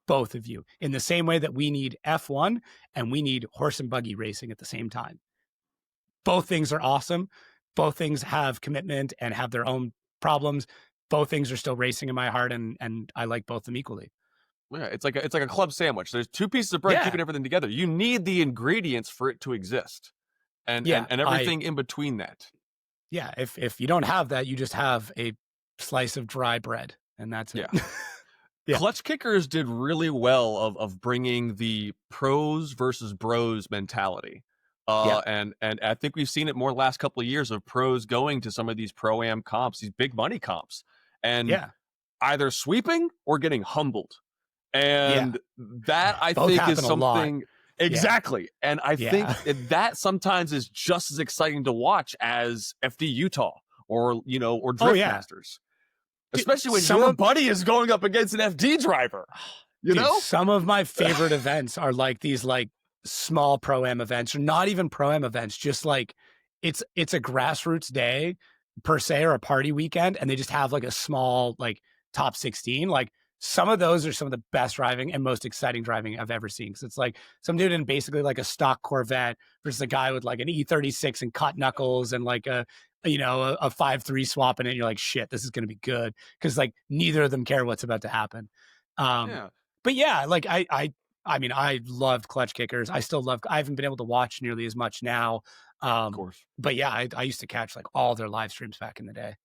both of you in the same way that we need F1 and we need horse and buggy racing at the same time. Both things are awesome. Both things have commitment and have their own problems. Both things are still racing in my heart and I like both of them equally. Yeah, it's like a club sandwich. There's two pieces of bread keeping everything together. You need the ingredients for it to exist. And everything in between that. Yeah, if you don't have that, you just have a slice of dry bread, and that's it. Yeah. Clutch kickers did really well of bringing the pros versus bros mentality. And I think we've seen it more the last couple of years of pros going to some of these pro-am comps, these big money comps, and either sweeping or getting humbled. And that I Both think happen is a lot. something exactly. And I think that sometimes is just as exciting to watch as FD Utah or, you know, or DriftMasters. Especially when your buddy is going up against an FD driver. You know? Some of my favorite events are like these like small pro-am events, or not even pro-am events, just like it's a grassroots day per se, or a party weekend, and they just have like a small like top 16. Like some of those are some of the best driving and most exciting driving I've ever seen. Because it's like some dude in basically like a stock Corvette versus a guy with like an E36 and cut knuckles and like a 5.3 swap in it. And you're like, shit, this is going to be good. Because like neither of them care what's about to happen. But yeah, like I mean, I loved Clutch Kickers. I still love, I haven't been able to watch nearly as much now. Of course. But yeah, I used to catch like all their live streams back in the day.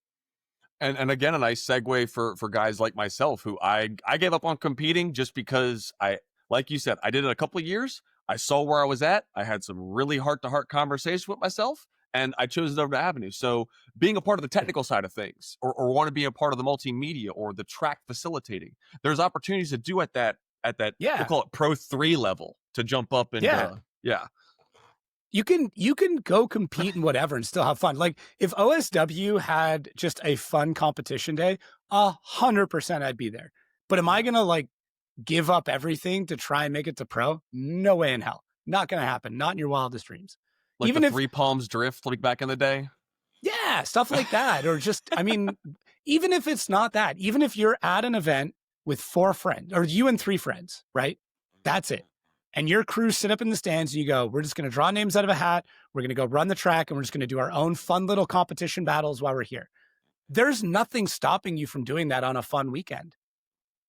And again, a nice segue for guys like myself who I gave up on competing just because like you said, I did it a couple of years. I saw where I was at. I had some really heart-to-heart conversations with myself, and I chose another avenue. So being a part of the technical side of things, or want to be a part of the multimedia or the track facilitating, there's opportunities to do at that we'll call it Pro 3 level to jump up and You can go compete in whatever and still have fun. Like if OSW had just a fun competition day, 100% I'd be there. But am I going to like give up everything to try and make it to pro? No way in hell. Not going to happen. Not in your wildest dreams. Like even if Three Palms Drift, like back in the day. Yeah, stuff like that. Or just, I mean, even if it's not that, even if you're at an event with 4 friends or you and 3 friends, right? That's it. And your crew sit up in the stands and you go, we're just going to draw names out of a hat. We're going to go run the track and we're just going to do our own fun little competition battles while we're here. There's nothing stopping you from doing that on a fun weekend.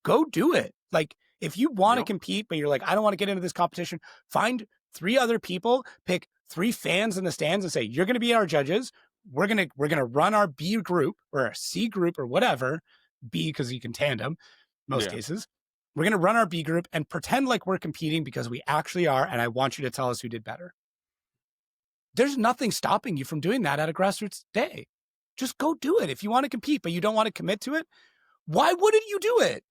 Go do it. Like if you want to compete, but you're like, I don't want to get into this competition, find 3 other people, pick 3 fans in the stands and say, you're going to be our judges. We're going to run our B group or our C group or whatever, B because you can tandem most cases. We're going to run our B group and pretend like we're competing because we actually are. And I want you to tell us who did better. There's nothing stopping you from doing that at a grassroots day. Just go do it. If you want to compete, but you don't want to commit to it, why wouldn't you do it?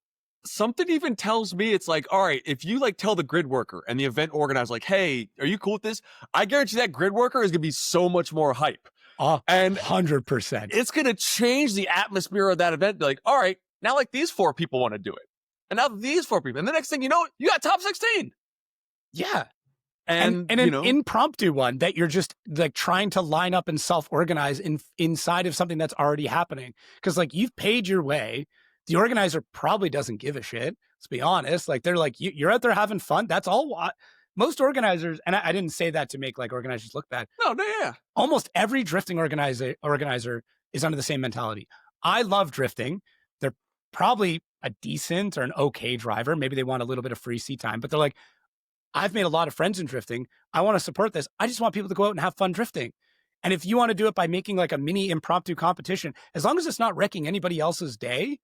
Something even tells me it's like, all right, if you like tell the grid worker and the event organizer, like, hey, are you cool with this? I guarantee that grid worker is going to be so much more hype. And 100%. It's going to change the atmosphere of that event. Be like, all right, now like these 4 people want to do it. And now these 4 people. And the next thing you know, you got top 16. Yeah. And an impromptu one that you're just like trying to line up and self-organize inside of something that's already happening. Because like you've paid your way. The organizer probably doesn't give a shit. Let's be honest. Like they're like, you're out there having fun. That's all. Most organizers, and I didn't say that to make like organizers look bad. No, yeah. Almost every drifting organizer is under the same mentality. I love drifting. They're probably a decent or an okay driver. Maybe they want a little bit of free seat time, but they're like, I've made a lot of friends in drifting. I want to support this. I just want people to go out and have fun drifting. And if you want to do it by making like a mini impromptu competition, as long as it's not wrecking anybody else's day,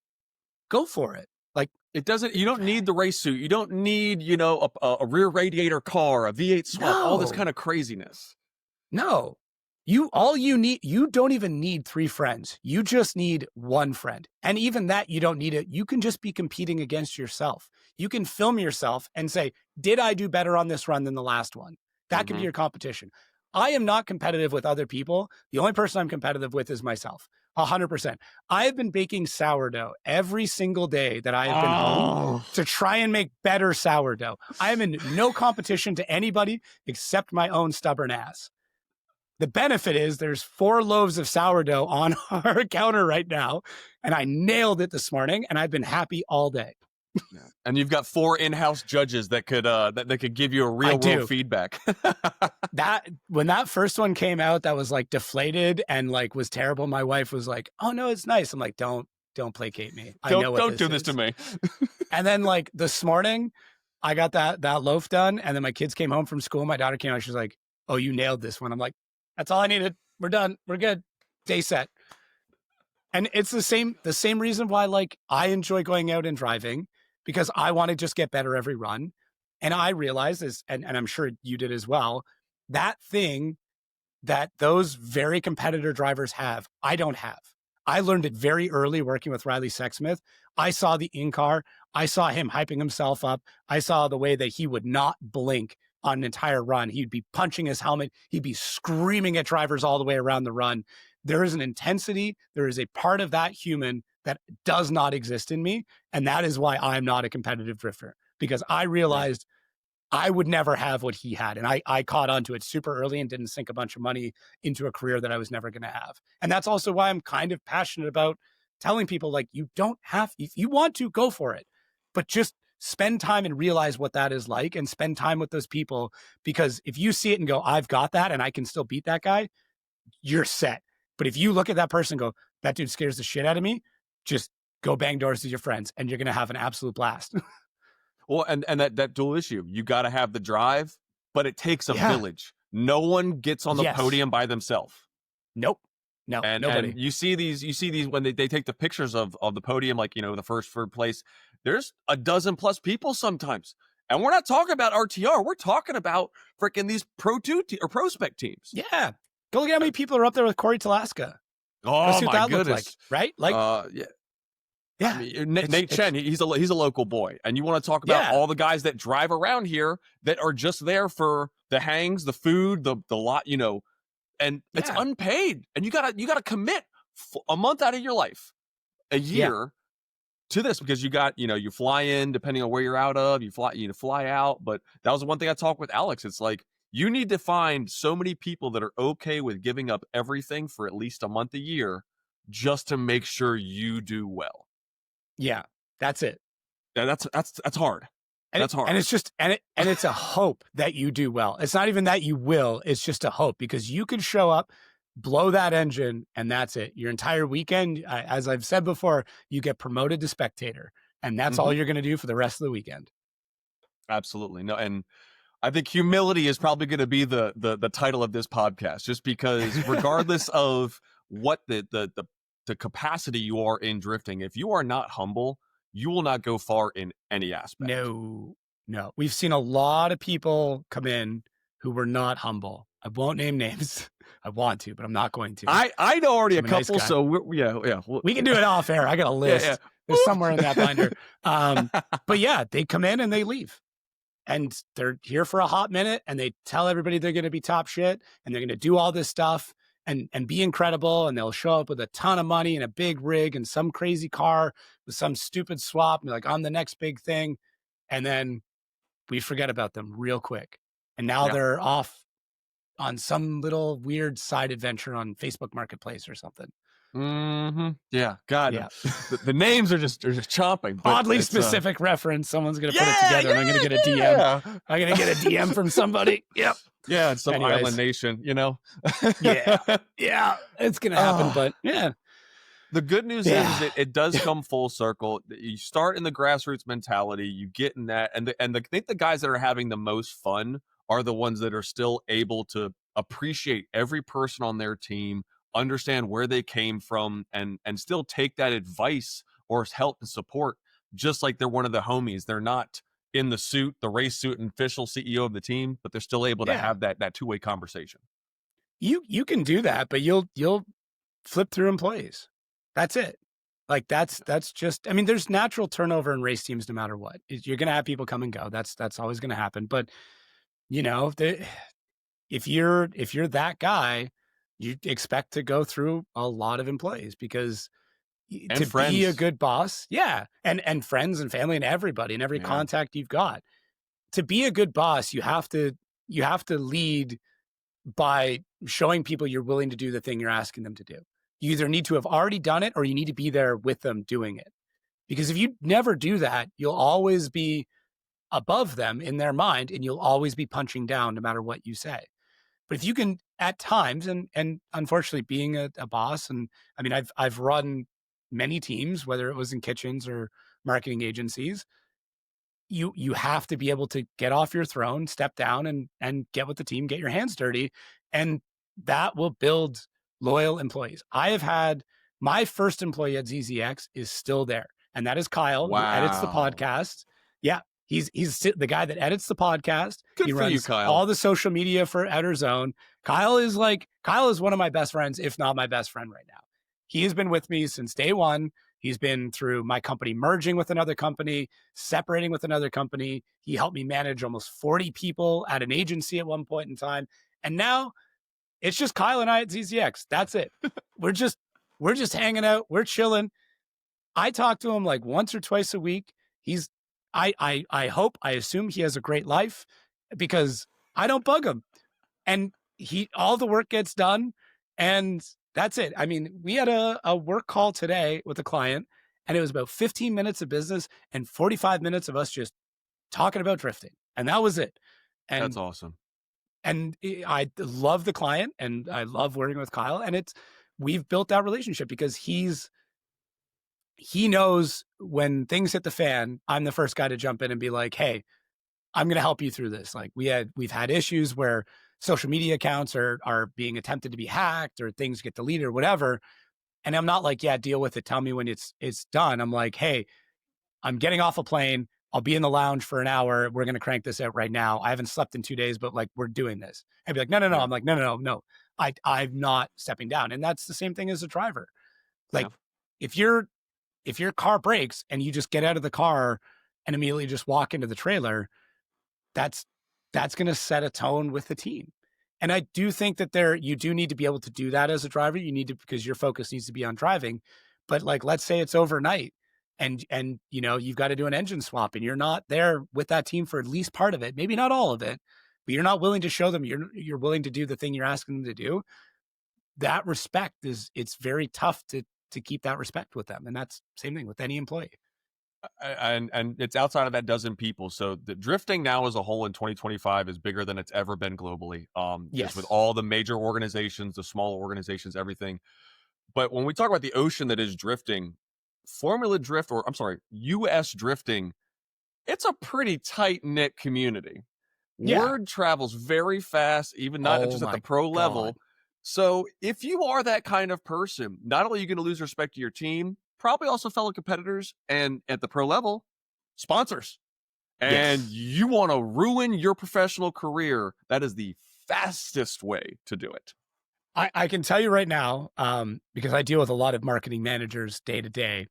go for it. Like it doesn't, you don't need the race suit. You don't need, a rear radiator car, a V8 swap, all this kind of craziness. No. You don't even need 3 friends. You just need 1 friend. And even that, you don't need it. You can just be competing against yourself. You can film yourself and say, did I do better on this run than the last one? That can be your competition. I am not competitive with other people. The only person I'm competitive with is myself. 100%. I have been baking sourdough every single day that I have been home to try and make better sourdough. I am in no competition to anybody except my own stubborn ass. The benefit is there's 4 loaves of sourdough on our counter right now, and I nailed it this morning, and I've been happy all day. And you've got 4 in-house judges that could could give you a real world feedback. That when that first one came out, that was like deflated and like was terrible. My wife was like, "Oh no, it's nice." I'm like, "Don't placate me. I know what don't do this to me." And then like this morning, I got that loaf done, and then my kids came home from school. My daughter came out. She's like, "Oh, you nailed this one." I'm like, "That's all I needed. We're done. We're good. Day set." And it's the same reason why like I enjoy going out and driving. Because I want to just get better every run. And I realize this, and I'm sure you did as well, that thing that those very competitor drivers have, I don't have. I learned it very early working with Riley Sexsmith. I saw the in-car. I saw him hyping himself up. I saw the way that he would not blink on an entire run. He'd be punching his helmet. He'd be screaming at drivers all the way around the run. There is an intensity. There is a part of that human that does not exist in me. And that is why I'm not a competitive drifter, because I realized I would never have what he had. And I caught onto it super early and didn't sink a bunch of money into a career that I was never going to have. And that's also why I'm kind of passionate about telling people, like, you don't have, if you want to, go for it, but just spend time and realize what that is like, and spend time with those people. Because if you see it and go, I've got that and I can still beat that guy, you're set. But if you look at that person and go, that dude scares the shit out of me, just go bang doors with your friends and you're going to have an absolute blast. Well, and that dual issue, you got to have the drive, but it takes a village. No one gets on the podium by themselves. Nope. No, nobody. And you see these when they take the pictures of the podium, like, you know, the third place, there's a dozen plus people sometimes. And we're not talking about RTR. We're talking about freaking these Pro Spec teams. Yeah. Go look at how many people are up there with Corey Talaska. Oh, my goodness. Like, right? Like, yeah. Yeah, I mean, Nate Chen, he's a local boy, and you want to talk about all the guys that drive around here that are just there for the hangs, the food, the lot, you know, and it's unpaid, and you gotta commit a month out of your life, a year to this, because you fly in depending on where you're out of, you fly out. But that was the one thing I talked with Alex. It's like, you need to find so many people that are okay with giving up everything for at least a month a year just to make sure you do well. Yeah, that's it. Yeah, that's hard. That's hard. And it's just, and it's a hope that you do well. It's not even that you will, it's just a hope, because you could show up, blow that engine, and that's it. Your entire weekend, as I've said before, you get promoted to spectator, and that's all you're going to do for the rest of the weekend. Absolutely. No, and I think humility is probably going to be the title of this podcast, just because regardless of what the capacity you are in drifting, if you are not humble, you will not go far in any aspect. No. We've seen a lot of people come in who were not humble. I won't name names. I want to, but I'm not going to. I know already a couple, nice, so we can do it off air. I got a list. Yeah. There's somewhere in that binder. But yeah, they come in and they leave. And they're here for a hot minute, and they tell everybody they're going to be top shit, and they're going to do all this stuff and be incredible. And they'll show up with a ton of money and a big rig and some crazy car with some stupid swap. And like, I'm the next big thing. And then we forget about them real quick. And now they're off on some little weird side adventure on Facebook Marketplace or something. Yeah. God. Yeah. The names are just chomping. Oddly specific reference. Someone's going to put it together, and I'm going to get a DM. I'm going to get a DM from somebody. Yep. Yeah. It's some island nation, you know? Yeah. It's going to happen, but yeah. The good news is that it does come full circle. You start in the grassroots mentality, you get in that, and I think the guys that are having the most fun are the ones that are still able to appreciate every person on their team, understand where they came from, and still take that advice or help and support, just like they're one of the homies. They're not in the suit, the race suit, and official CEO of the team, but they're still able to have that two-way conversation. You can do that, but you'll flip through employees. That's it. Like that's just, I mean, there's natural turnover in race teams no matter what. You're going to have people come and go. That's always going to happen. But you know, if you're that guy, you expect to go through a lot of employees, because to friends. Be a good boss, and friends and family and everybody and every contact you've got. To be a good boss, you have to lead by showing people you're willing to do the thing you're asking them to do. You either need to have already done it, or you need to be there with them doing it. Because if you never do that, you'll always be above them in their mind, and you'll always be punching down no matter what you say. But if you can, at times, and unfortunately being a boss, and I mean, I've run many teams, whether it was in kitchens or marketing agencies, you have to be able to get off your throne, step down, and get with the team, get your hands dirty, and that will build loyal employees. I have had my first employee at ZZX is still there, and that is Kyle, who edits the podcast. Yeah, he's the guy that edits the podcast. Good he for runs you, Kyle. all the social media for Outer Zone. Kyle is one of my best friends, if not my best friend right now. he has been with me since day one. He's been through my company merging with another company, separating with another company. He helped me manage almost 40 people at an agency at one point in time. And now it's just Kyle and I at ZZX. That's it. We're just hanging out. We're chilling. I talk to him like once or twice a week. I assume he has a great life because I don't bug him. And all the work gets done, and that's it. I mean, we had a work call today with a client, and it was about 15 minutes of business and 45 minutes of us just talking about drifting. And that was it. And that's awesome. And I love the client, and I love working with Kyle, and we've built that relationship because he knows when things hit the fan, I'm the first guy to jump in and be like, hey, I'm going to help you through this. Like we've had issues where social media accounts are being attempted to be hacked or things get deleted or whatever. And I'm not like, yeah, deal with it. Tell me when it's done. I'm like, hey, I'm getting off a plane. I'll be in the lounge for an hour. We're going to crank this out right now. I haven't slept in 2 days, but like, we're doing this. I'd be like, no. Yeah. I'm like, no. I'm not stepping down. And that's the same thing as a driver. Like if your car breaks and you just get out of the car and immediately just walk into the trailer, that's going to set a tone with the team. And I do think that you do need to be able to do that as a driver. You need to, because your focus needs to be on driving. But like, let's say it's overnight and you know, you've got to do an engine swap and you're not there with that team for at least part of it, maybe not all of it, but you're not willing to show them you're willing to do the thing you're asking them to do. That respect it's very tough to keep that respect with them. And that's same thing with any employee. And it's outside of that dozen people. So the drifting now as a whole in 2025 is bigger than it's ever been globally. Yes. Just with all the major organizations, the smaller organizations, everything. But when we talk about the ocean that is drifting, US drifting, it's a pretty tight knit community. Yeah. Word travels very fast, even not just at the pro level. So if you are that kind of person, not only are you going to lose respect to your team, probably also fellow competitors, and at the pro level, sponsors. And you want to ruin your professional career, that is the fastest way to do it. I can tell you right now, because I deal with a lot of marketing managers day to day,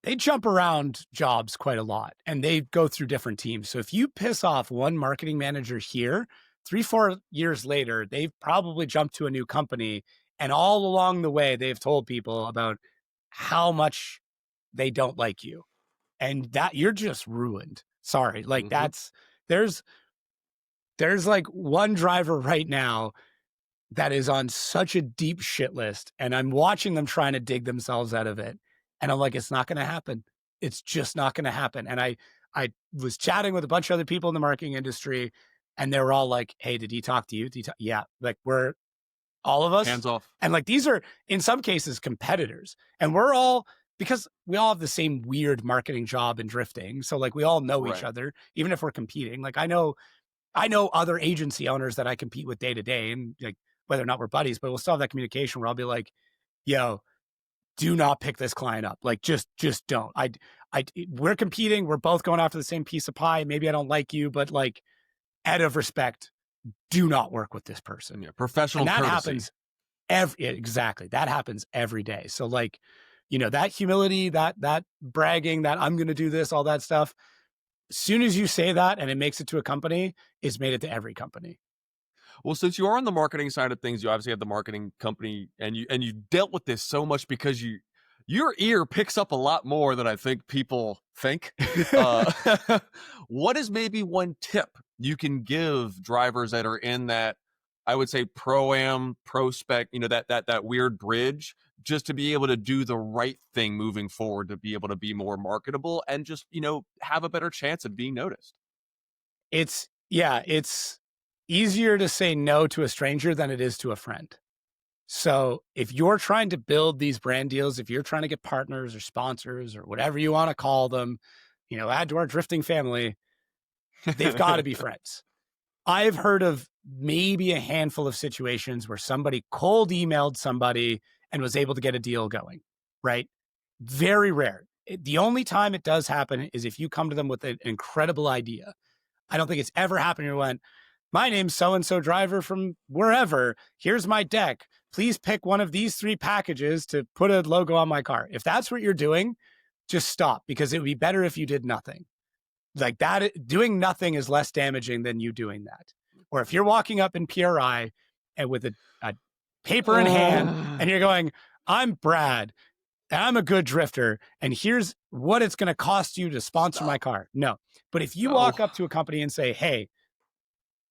they jump around jobs quite a lot and they go through different teams. So if you piss off one marketing manager here, 3-4 years later, they've probably jumped to a new company. And all along the way, they've told people about how much they don't like you. And that you're just ruined. Sorry. Like there's like one driver right now that is on such a deep shit list. And I'm watching them trying to dig themselves out of it. And I'm like, it's not going to happen. It's just not going to happen. And I was chatting with a bunch of other people in the marketing industry and they were all like, hey, did he talk to you? Yeah. Like we're all of us hands off. And like, these are in some cases competitors and because we all have the same weird marketing job in drifting. So like we all know each other, even if we're competing. Like I know other agency owners that I compete with day to day and like whether or not we're buddies, but we'll still have that communication where I'll be like, yo, do not pick this client up. Like just don't. We're competing. We're both going after the same piece of pie. Maybe I don't like you, but like out of respect, do not work with this person. Yeah, professional and that courtesy. happens exactly. That happens every day. So like, you know, that humility, that bragging, that I'm going to do this, all that stuff. As soon as you say that and it makes it to a company, it's made it to every company. Well, since you are on the marketing side of things, you obviously have the marketing company and you dealt with this so much because your ear picks up a lot more than I think people think. What is maybe one tip you can give drivers that are in that, I would say, pro-am, prospect, you know, that weird bridge, just to be able to do the right thing moving forward, to be able to be more marketable and just, you know, have a better chance of being noticed? It's easier to say no to a stranger than it is to a friend. So if you're trying to build these brand deals, if you're trying to get partners or sponsors or whatever you want to call them, you know, add to our drifting family, they've got to be friends. I've heard of maybe a handful of situations where somebody cold emailed somebody and was able to get a deal going, right? Very rare. The only time it does happen is if you come to them with an incredible idea. I don't think it's ever happened. You went, my name's so-and-so driver from wherever. Here's my deck. please pick one of these 3 packages to put a logo on my car. If that's what you're doing, just stop, because it would be better if you did nothing. Like that, doing nothing is less damaging than you doing that. Or if you're walking up in PRI and with a paper in hand and you're going, I'm Brad, and I'm a good drifter, and here's what it's going to cost you to sponsor my car. No. But if you walk up to a company and say, hey,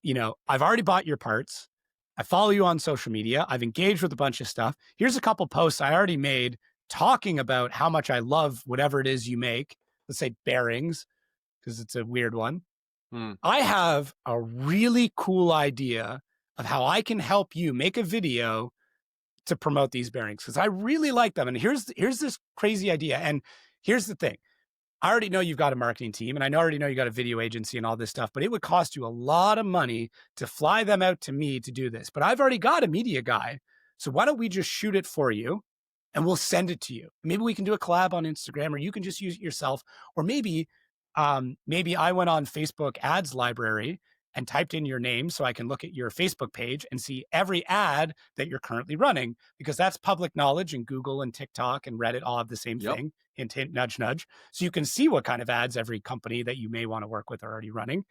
you know, I've already bought your parts. I follow you on social media. I've engaged with a bunch of stuff. Here's a couple posts I already made talking about how much I love whatever it is you make. Let's say bearings, because it's a weird one. I have a really cool idea of how I can help you make a video to promote these bearings, because I really like them. And here's this crazy idea. And here's the thing. I already know you've got a marketing team, and I already know you got a video agency and all this stuff, but it would cost you a lot of money to fly them out to me to do this. But I've already got a media guy. So why don't we just shoot it for you and we'll send it to you? Maybe we can do a collab on Instagram, or you can just use it yourself. Or maybe I went on Facebook ads library and typed in your name so I can look at your Facebook page and see every ad that you're currently running, because that's public knowledge, and Google and TikTok and Reddit all have the same thing. Hint, hint, nudge, nudge. So you can see what kind of ads every company that you may want to work with are already running.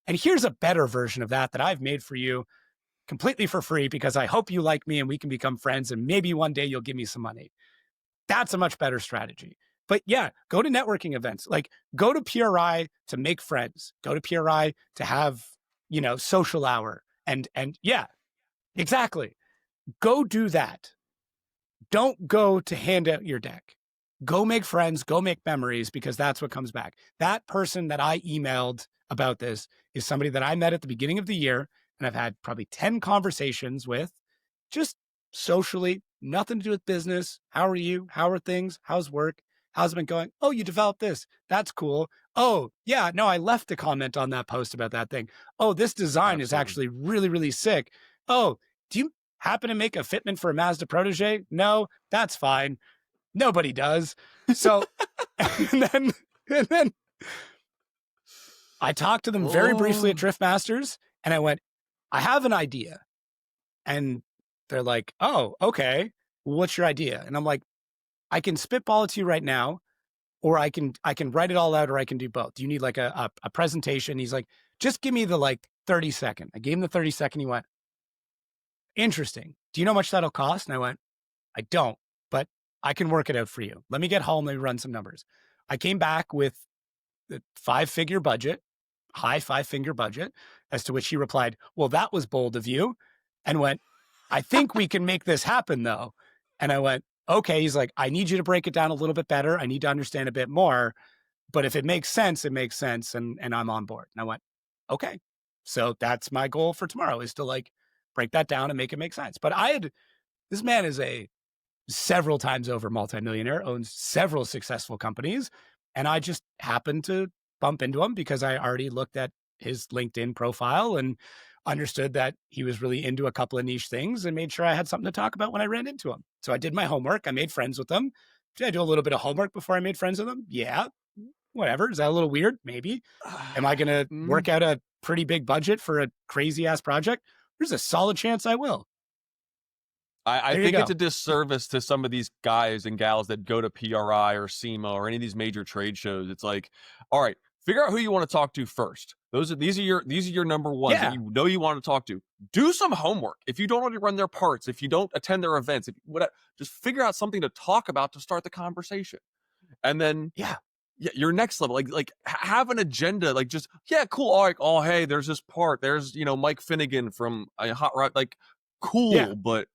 And here's a better version of that I've made for you completely for free, because I hope you like me and we can become friends, and maybe one day you'll give me some money. That's a much better strategy. But yeah, go to networking events. Like, go to PRI to make friends. Go to PRI to have, you know, social hour. And yeah, exactly. Go do that. Don't go to hand out your deck. Go make friends, go make memories, because that's what comes back. That person that I emailed about this is somebody that I met at the beginning of the year, and I've had probably 10 conversations with, just socially, nothing to do with business. How are you? How are things? How's work? How's it been going? Oh, you developed this. That's cool. Oh, yeah, no, I left a comment on that post about that thing. Oh, this design is actually really, really sick. Oh, do you happen to make a fitment for a Mazda Protege? No, that's fine. Nobody does. So, and then I talked to them very briefly at DriftMasters, and I went, I have an idea. And they're like, oh, okay. Well, what's your idea? And I'm like, I can spitball it to you right now, or I can write it all out, or I can do both. Do you need like a presentation? He's like, just give me the like 30 second. I gave him the 30 second. He went, interesting. Do you know how much that'll cost? And I went, I don't, but I can work it out for you. Let me get home. Let me run some numbers. I came back with the 5-figure budget, high 5-figure budget, as to which he replied, well, that was bold of you, and went, I think we can make this happen though. And I went, okay. He's like, I need you to break it down a little bit better. I need to understand a bit more, but if it makes sense, it makes sense. And I'm on board. And I went, okay. So that's my goal for tomorrow, is to like break that down and make it make sense. But this man is a several times over multimillionaire, owns several successful companies. And I just happened to bump into him because I already looked at his LinkedIn profile and understood that he was really into a couple of niche things, and made sure I had something to talk about when I ran into him. So I did my homework. I made friends with them. Did I do a little bit of homework before I made friends with them? Yeah. Whatever. Is that a little weird? Maybe. Am I going to work out a pretty big budget for a crazy ass project? There's a solid chance I will. I think it's a disservice to some of these guys and gals that go to PRI or SEMA or any of these major trade shows. It's like, all right, figure out who you want to talk to first. These are your number ones that you know you want to talk to. Do some homework. If you don't already run their parts, if you don't attend their events, just figure out something to talk about to start the conversation. And then your next level, like have an agenda. Like, just cool. All right. Oh, hey, there's this part. There's Mike Finnegan from a Hot Rod. Like, cool, but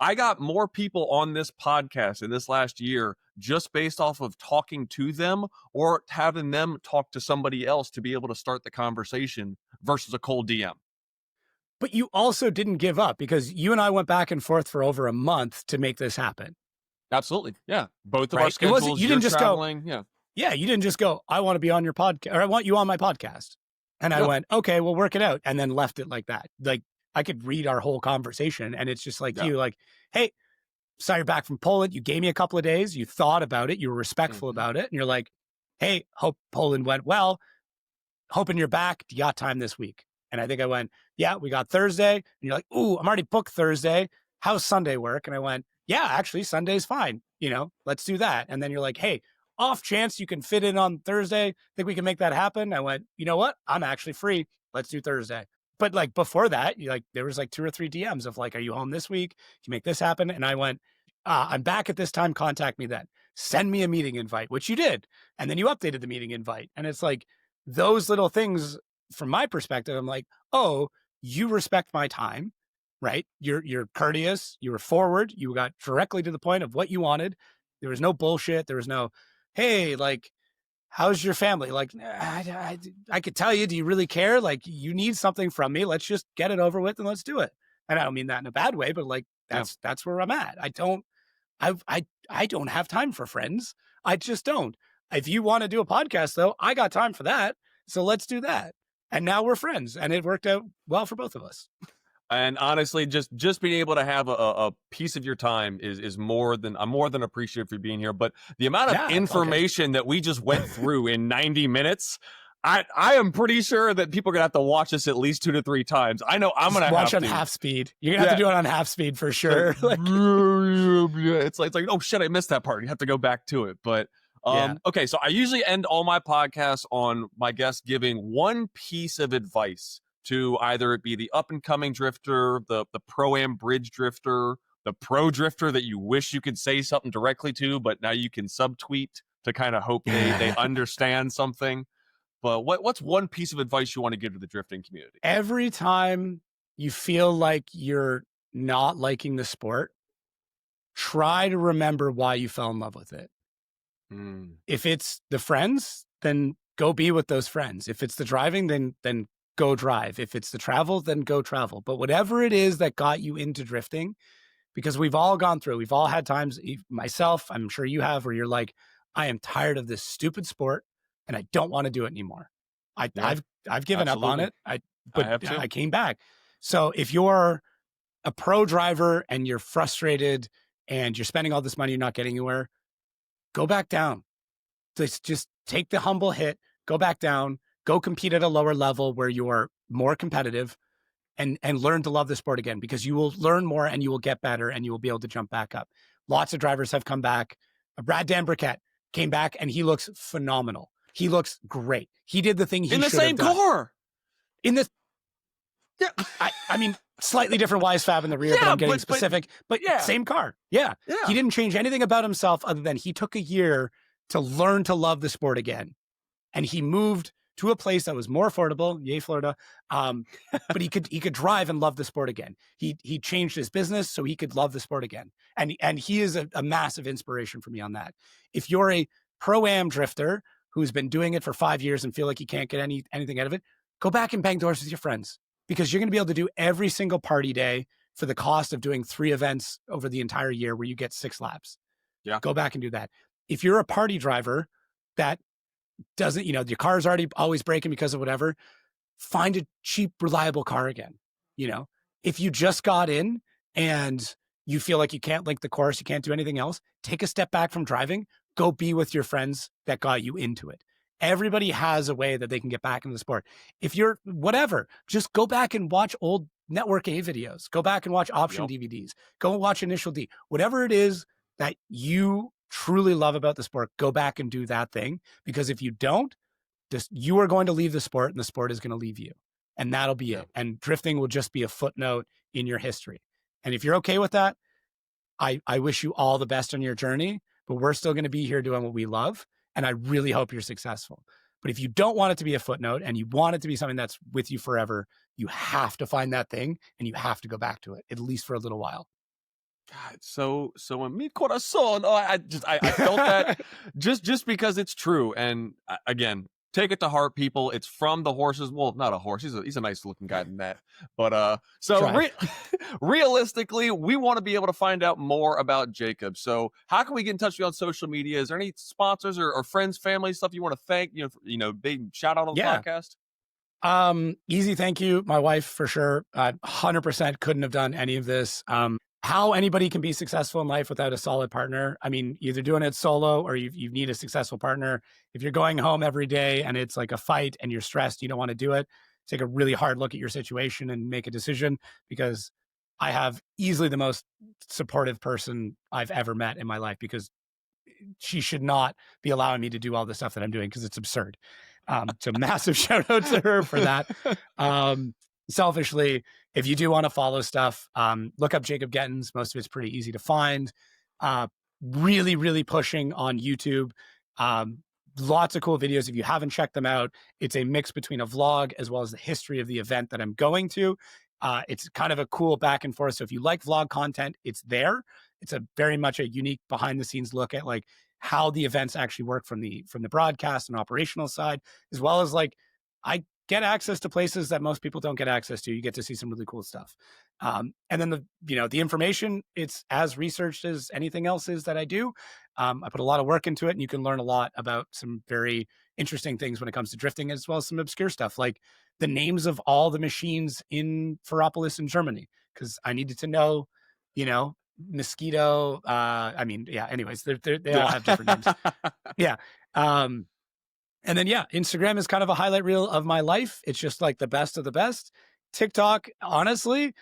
I got more people on this podcast in this last year just based off of talking to them or having them talk to somebody else to be able to start the conversation versus a cold DM. But you also didn't give up, because you and I went back and forth for over a month to make this happen. Absolutely. Yeah. Both of our schedules. You didn't just traveling. Yeah. You didn't just go, I want to be on your podcast, or I want you on my podcast. And I went, okay, we'll work it out. And then left it like that. Like, I could read our whole conversation, and it's just like you, like, hey, saw you're back from Poland. You gave me a couple of days. You thought about it. You were respectful about it. And you're like, hey, hope Poland went well. Hoping you're back. Do you got time this week? And I think I went, yeah, we got Thursday. And you're like, ooh, I'm already booked Thursday. how's Sunday work? And I went, yeah, actually Sunday's fine. Let's do that. And then you're like, hey, off chance you can fit in on Thursday, think we can make that happen? I went, you know what? I'm actually free. Let's do Thursday. But like before that, there was like 2 or 3 DMs of like, are you home this week? Can you make this happen? And I went, I'm back at this time. Contact me then. Send me a meeting invite, which you did. And then you updated the meeting invite. And it's like those little things from my perspective, I'm like, oh, you respect my time, right? You're courteous. You were forward. You got directly to the point of what you wanted. There was no bullshit. There was no, hey, like, how's your family? Like, I could tell you, do you really care? Like, you need something from me. Let's just get it over with and let's do it. And I don't mean that in a bad way, but like, that's where I'm at. I don't have time for friends. I just don't. If you want to do a podcast though, I got time for that. So let's do that. And now we're friends and it worked out well for both of us. And honestly, just being able to have a piece of your time is more than appreciative for being here. But the amount of information that we just went through in 90 minutes, I am pretty sure that people are gonna have to watch this at least 2 to 3 times. I know I'm gonna watch on half speed. You're gonna have to do it on half speed for sure. It's like, oh shit, I missed that part. You have to go back to it. But okay, so I usually end all my podcasts on my guests giving one piece of advice to either it be the up-and-coming drifter, the pro-am bridge drifter, the pro drifter that you wish you could say something directly to, but now you can subtweet to kind of hope they understand something. But what's one piece of advice you want to give to the drifting community? Every time you feel like you're not liking the sport, try to remember why you fell in love with it. If it's the friends, then go be with those friends. If it's the driving, then go drive. If it's the travel, then go travel. But whatever it is that got you into drifting, because we've all gone through, we've all had times, myself, I'm sure you have, where you're like, I am tired of this stupid sport and I don't want to do it anymore. I've given up on it. I came back. So if you're a pro driver and you're frustrated and you're spending all this money, you're not getting anywhere, go back down. Just take the humble hit, go back down, go compete at a lower level where you are more competitive and learn to love the sport again, because you will learn more and you will get better and you will be able to jump back up. Lots of drivers have come back. Brad Dan Burkett came back and he looks phenomenal. He looks great. He did the thing he should have done. In the same car. In this, yeah. I mean, slightly different wise fab in the rear, but I'm getting specific. But same car. Yeah. He didn't change anything about himself other than he took a year to learn to love the sport again. And he moved to a place that was more affordable, yay Florida, but he could drive and love the sport again. He changed his business so he could love the sport again, and he is a massive inspiration for me on that. If you're a pro-am drifter who's been doing it for 5 years and feel like you can't get anything out of it, go back and bang doors with your friends, because you're going to be able to do every single party day for the cost of doing 3 events over the entire year where you get 6 laps. Yeah, go back and do that. If you're a party driver that doesn't, your car's always breaking because of whatever, find a cheap, reliable car again. If you just got in and you feel like you can't link the course, you can't do anything else, take a step back from driving, go be with your friends that got you into it. Everybody has a way that they can get back into the sport. If you're whatever, just go back and watch old Network A videos, go back and watch option DVDs, go watch Initial D, whatever it is that you truly love about the sport, go back and do that thing. Because if you don't, you are going to leave the sport and the sport is going to leave you. And that'll be it. And drifting will just be a footnote in your history. And if you're okay with that, I wish you all the best on your journey, but we're still going to be here doing what we love. And I really hope you're successful. But if you don't want it to be a footnote and you want it to be something that's with you forever, you have to find that thing and you have to go back to it, at least for a little while. God, so in mi corazón, I felt that just because it's true. And again, take it to heart, people. It's from the horses. Well, not a horse. He's a nice looking guy than that. But realistically, we want to be able to find out more about Jacob. So how can we get in touch with you on social media? Is there any sponsors or friends, family stuff you want to thank? Big shout out on the podcast. Easy. Thank you. My wife, for sure. 100% couldn't have done any of this. How anybody can be successful in life without a solid partner. I mean, either doing it solo or you need a successful partner. If you're going home every day and it's like a fight and you're stressed, you don't want to do it, take a really hard look at your situation and make a decision, because I have easily the most supportive person I've ever met in my life, because she should not be allowing me to do all the stuff that I'm doing because it's absurd. So massive shout out to her for that. Selfishly, if you do want to follow stuff, look up Jacob Gettins. Most of it's pretty easy to find. Really, really pushing on YouTube. Lots of cool videos. If you haven't checked them out, it's a mix between a vlog as well as the history of the event that I'm going to. It's kind of a cool back and forth. So if you like vlog content, it's there. It's a very much a unique behind the scenes look at like how the events actually work from the broadcast and operational side, as well as like I get access to places that most people don't get access to. You get to see some really cool stuff. And then the information, it's as researched as anything else is that I do. I put a lot of work into it, and you can learn a lot about some very interesting things when it comes to drifting, as well as some obscure stuff like the names of all the machines in Ferropolis in Germany, because I needed to know, mosquito. Anyways, they all have different names. Yeah. And then, Instagram is kind of a highlight reel of my life. It's just like the best of the best. TikTok, honestly,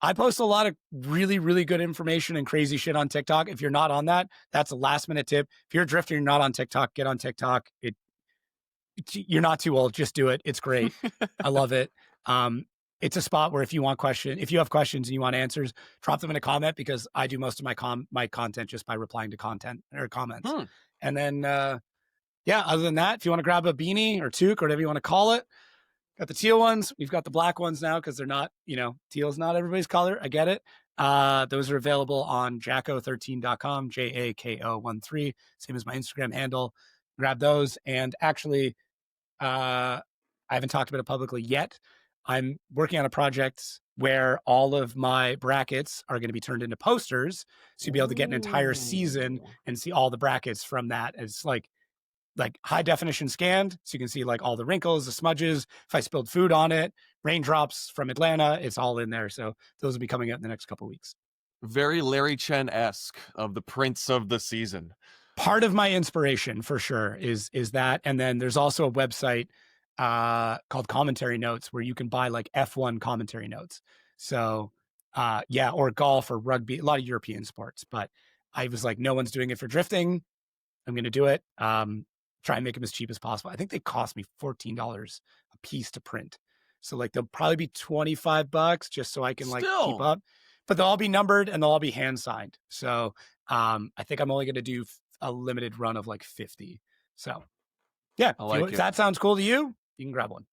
I post a lot of really, really good information and crazy shit on TikTok. If you're not on that, that's a last minute tip. If you're a drifter, you're not on TikTok, get on TikTok. You're not too old. Just do it. It's great. I love it. It's a spot where if you have questions and you want answers, drop them in a comment, because I do most of my content just by replying to content or comments. And then, other than that, if you want to grab a beanie or toque or whatever you want to call it, got the teal ones. We've got the black ones now because they're not, teal's not everybody's color. I get it. Those are available on jacko13.com, JAKO13, same as my Instagram handle. Grab those. And actually, I haven't talked about it publicly yet. I'm working on a project where all of my brackets are going to be turned into posters. So you'll be able to get an entire season and see all the brackets from that. It's like high definition scanned. So you can see like all the wrinkles, the smudges. If I spilled food on it, raindrops from Atlanta, it's all in there. So those will be coming out in the next couple of weeks. Very Larry Chen-esque of the prints of the season. Part of my inspiration for sure is that. And then there's also a website called Commentary Notes where you can buy like F1 commentary notes. So or golf or rugby, a lot of European sports. But I was like, no one's doing it for drifting. I'm going to do it. Try and make them as cheap as possible. I think they cost me $14 a piece to print. So like they'll probably be $25 just so I can like keep up. But they'll all be numbered and they'll all be hand signed. So I think I'm only going to do a limited run of like 50. So yeah, if that sounds cool to you, you can grab one.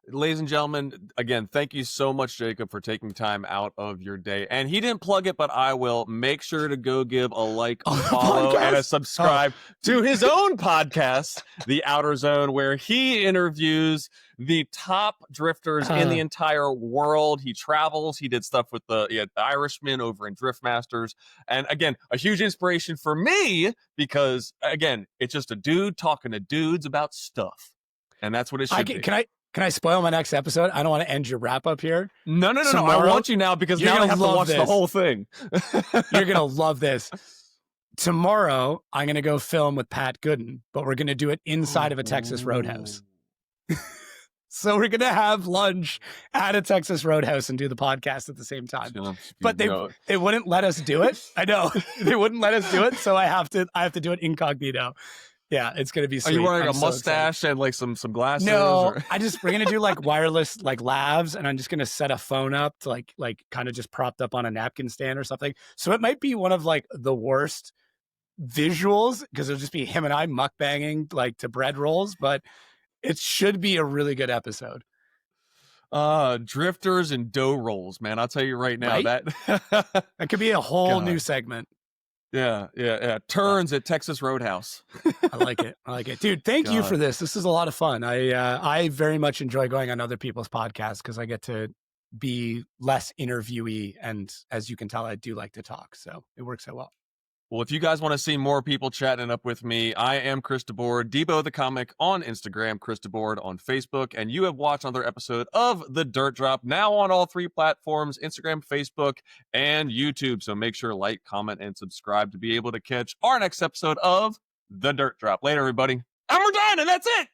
Ladies and gentlemen, again, thank you so much, Jacob, for taking time out of your day. And he didn't plug it, but I will. Make sure to go give a like, a follow, and a subscribe to his own podcast, The Outer Zone, where he interviews the top drifters in the entire world. He travels. He did stuff with the Irishman over in DriftMasters. And again, a huge inspiration for me because, again, it's just a dude talking to dudes about stuff. And that's what it should be. Can I spoil my next episode? I don't want to end your wrap up here. No. I want you now because now I have to watch the whole thing. You're going to love this. Tomorrow, I'm going to go film with Pat Gooden, but we're going to do it inside of a Texas Roadhouse. So we're going to have lunch at a Texas Roadhouse and do the podcast at the same time. But they wouldn't let us do it. I know. They wouldn't let us do it. So I have to do it incognito. Yeah, it's gonna be sweet. Are you wearing a mustache and like some glasses? No, we're gonna do like wireless like lavs, and I'm just gonna set a phone up to like kind of just propped up on a napkin stand or something. So it might be one of like the worst visuals because it'll just be him and I mukbanging like to bread rolls, but it should be a really good episode. Drifters and dough rolls, man. I'll tell you right now, right? That could be a whole new segment. Yeah. Turns at Texas Roadhouse. I like it. Dude, thank you for this. This is a lot of fun. I very much enjoy going on other people's podcasts because I get to be less interviewee. And as you can tell, I do like to talk. So it works out well. Well, if you guys want to see more people chatting up with me, I am Chris DeBoard, Debo the Comic on Instagram, Chris DeBoard on Facebook, and you have watched another episode of The Dirt Drop, now on all 3 platforms, Instagram, Facebook, and YouTube. So make sure to like, comment, and subscribe to be able to catch our next episode of The Dirt Drop. Later, everybody. And we're done, and that's it.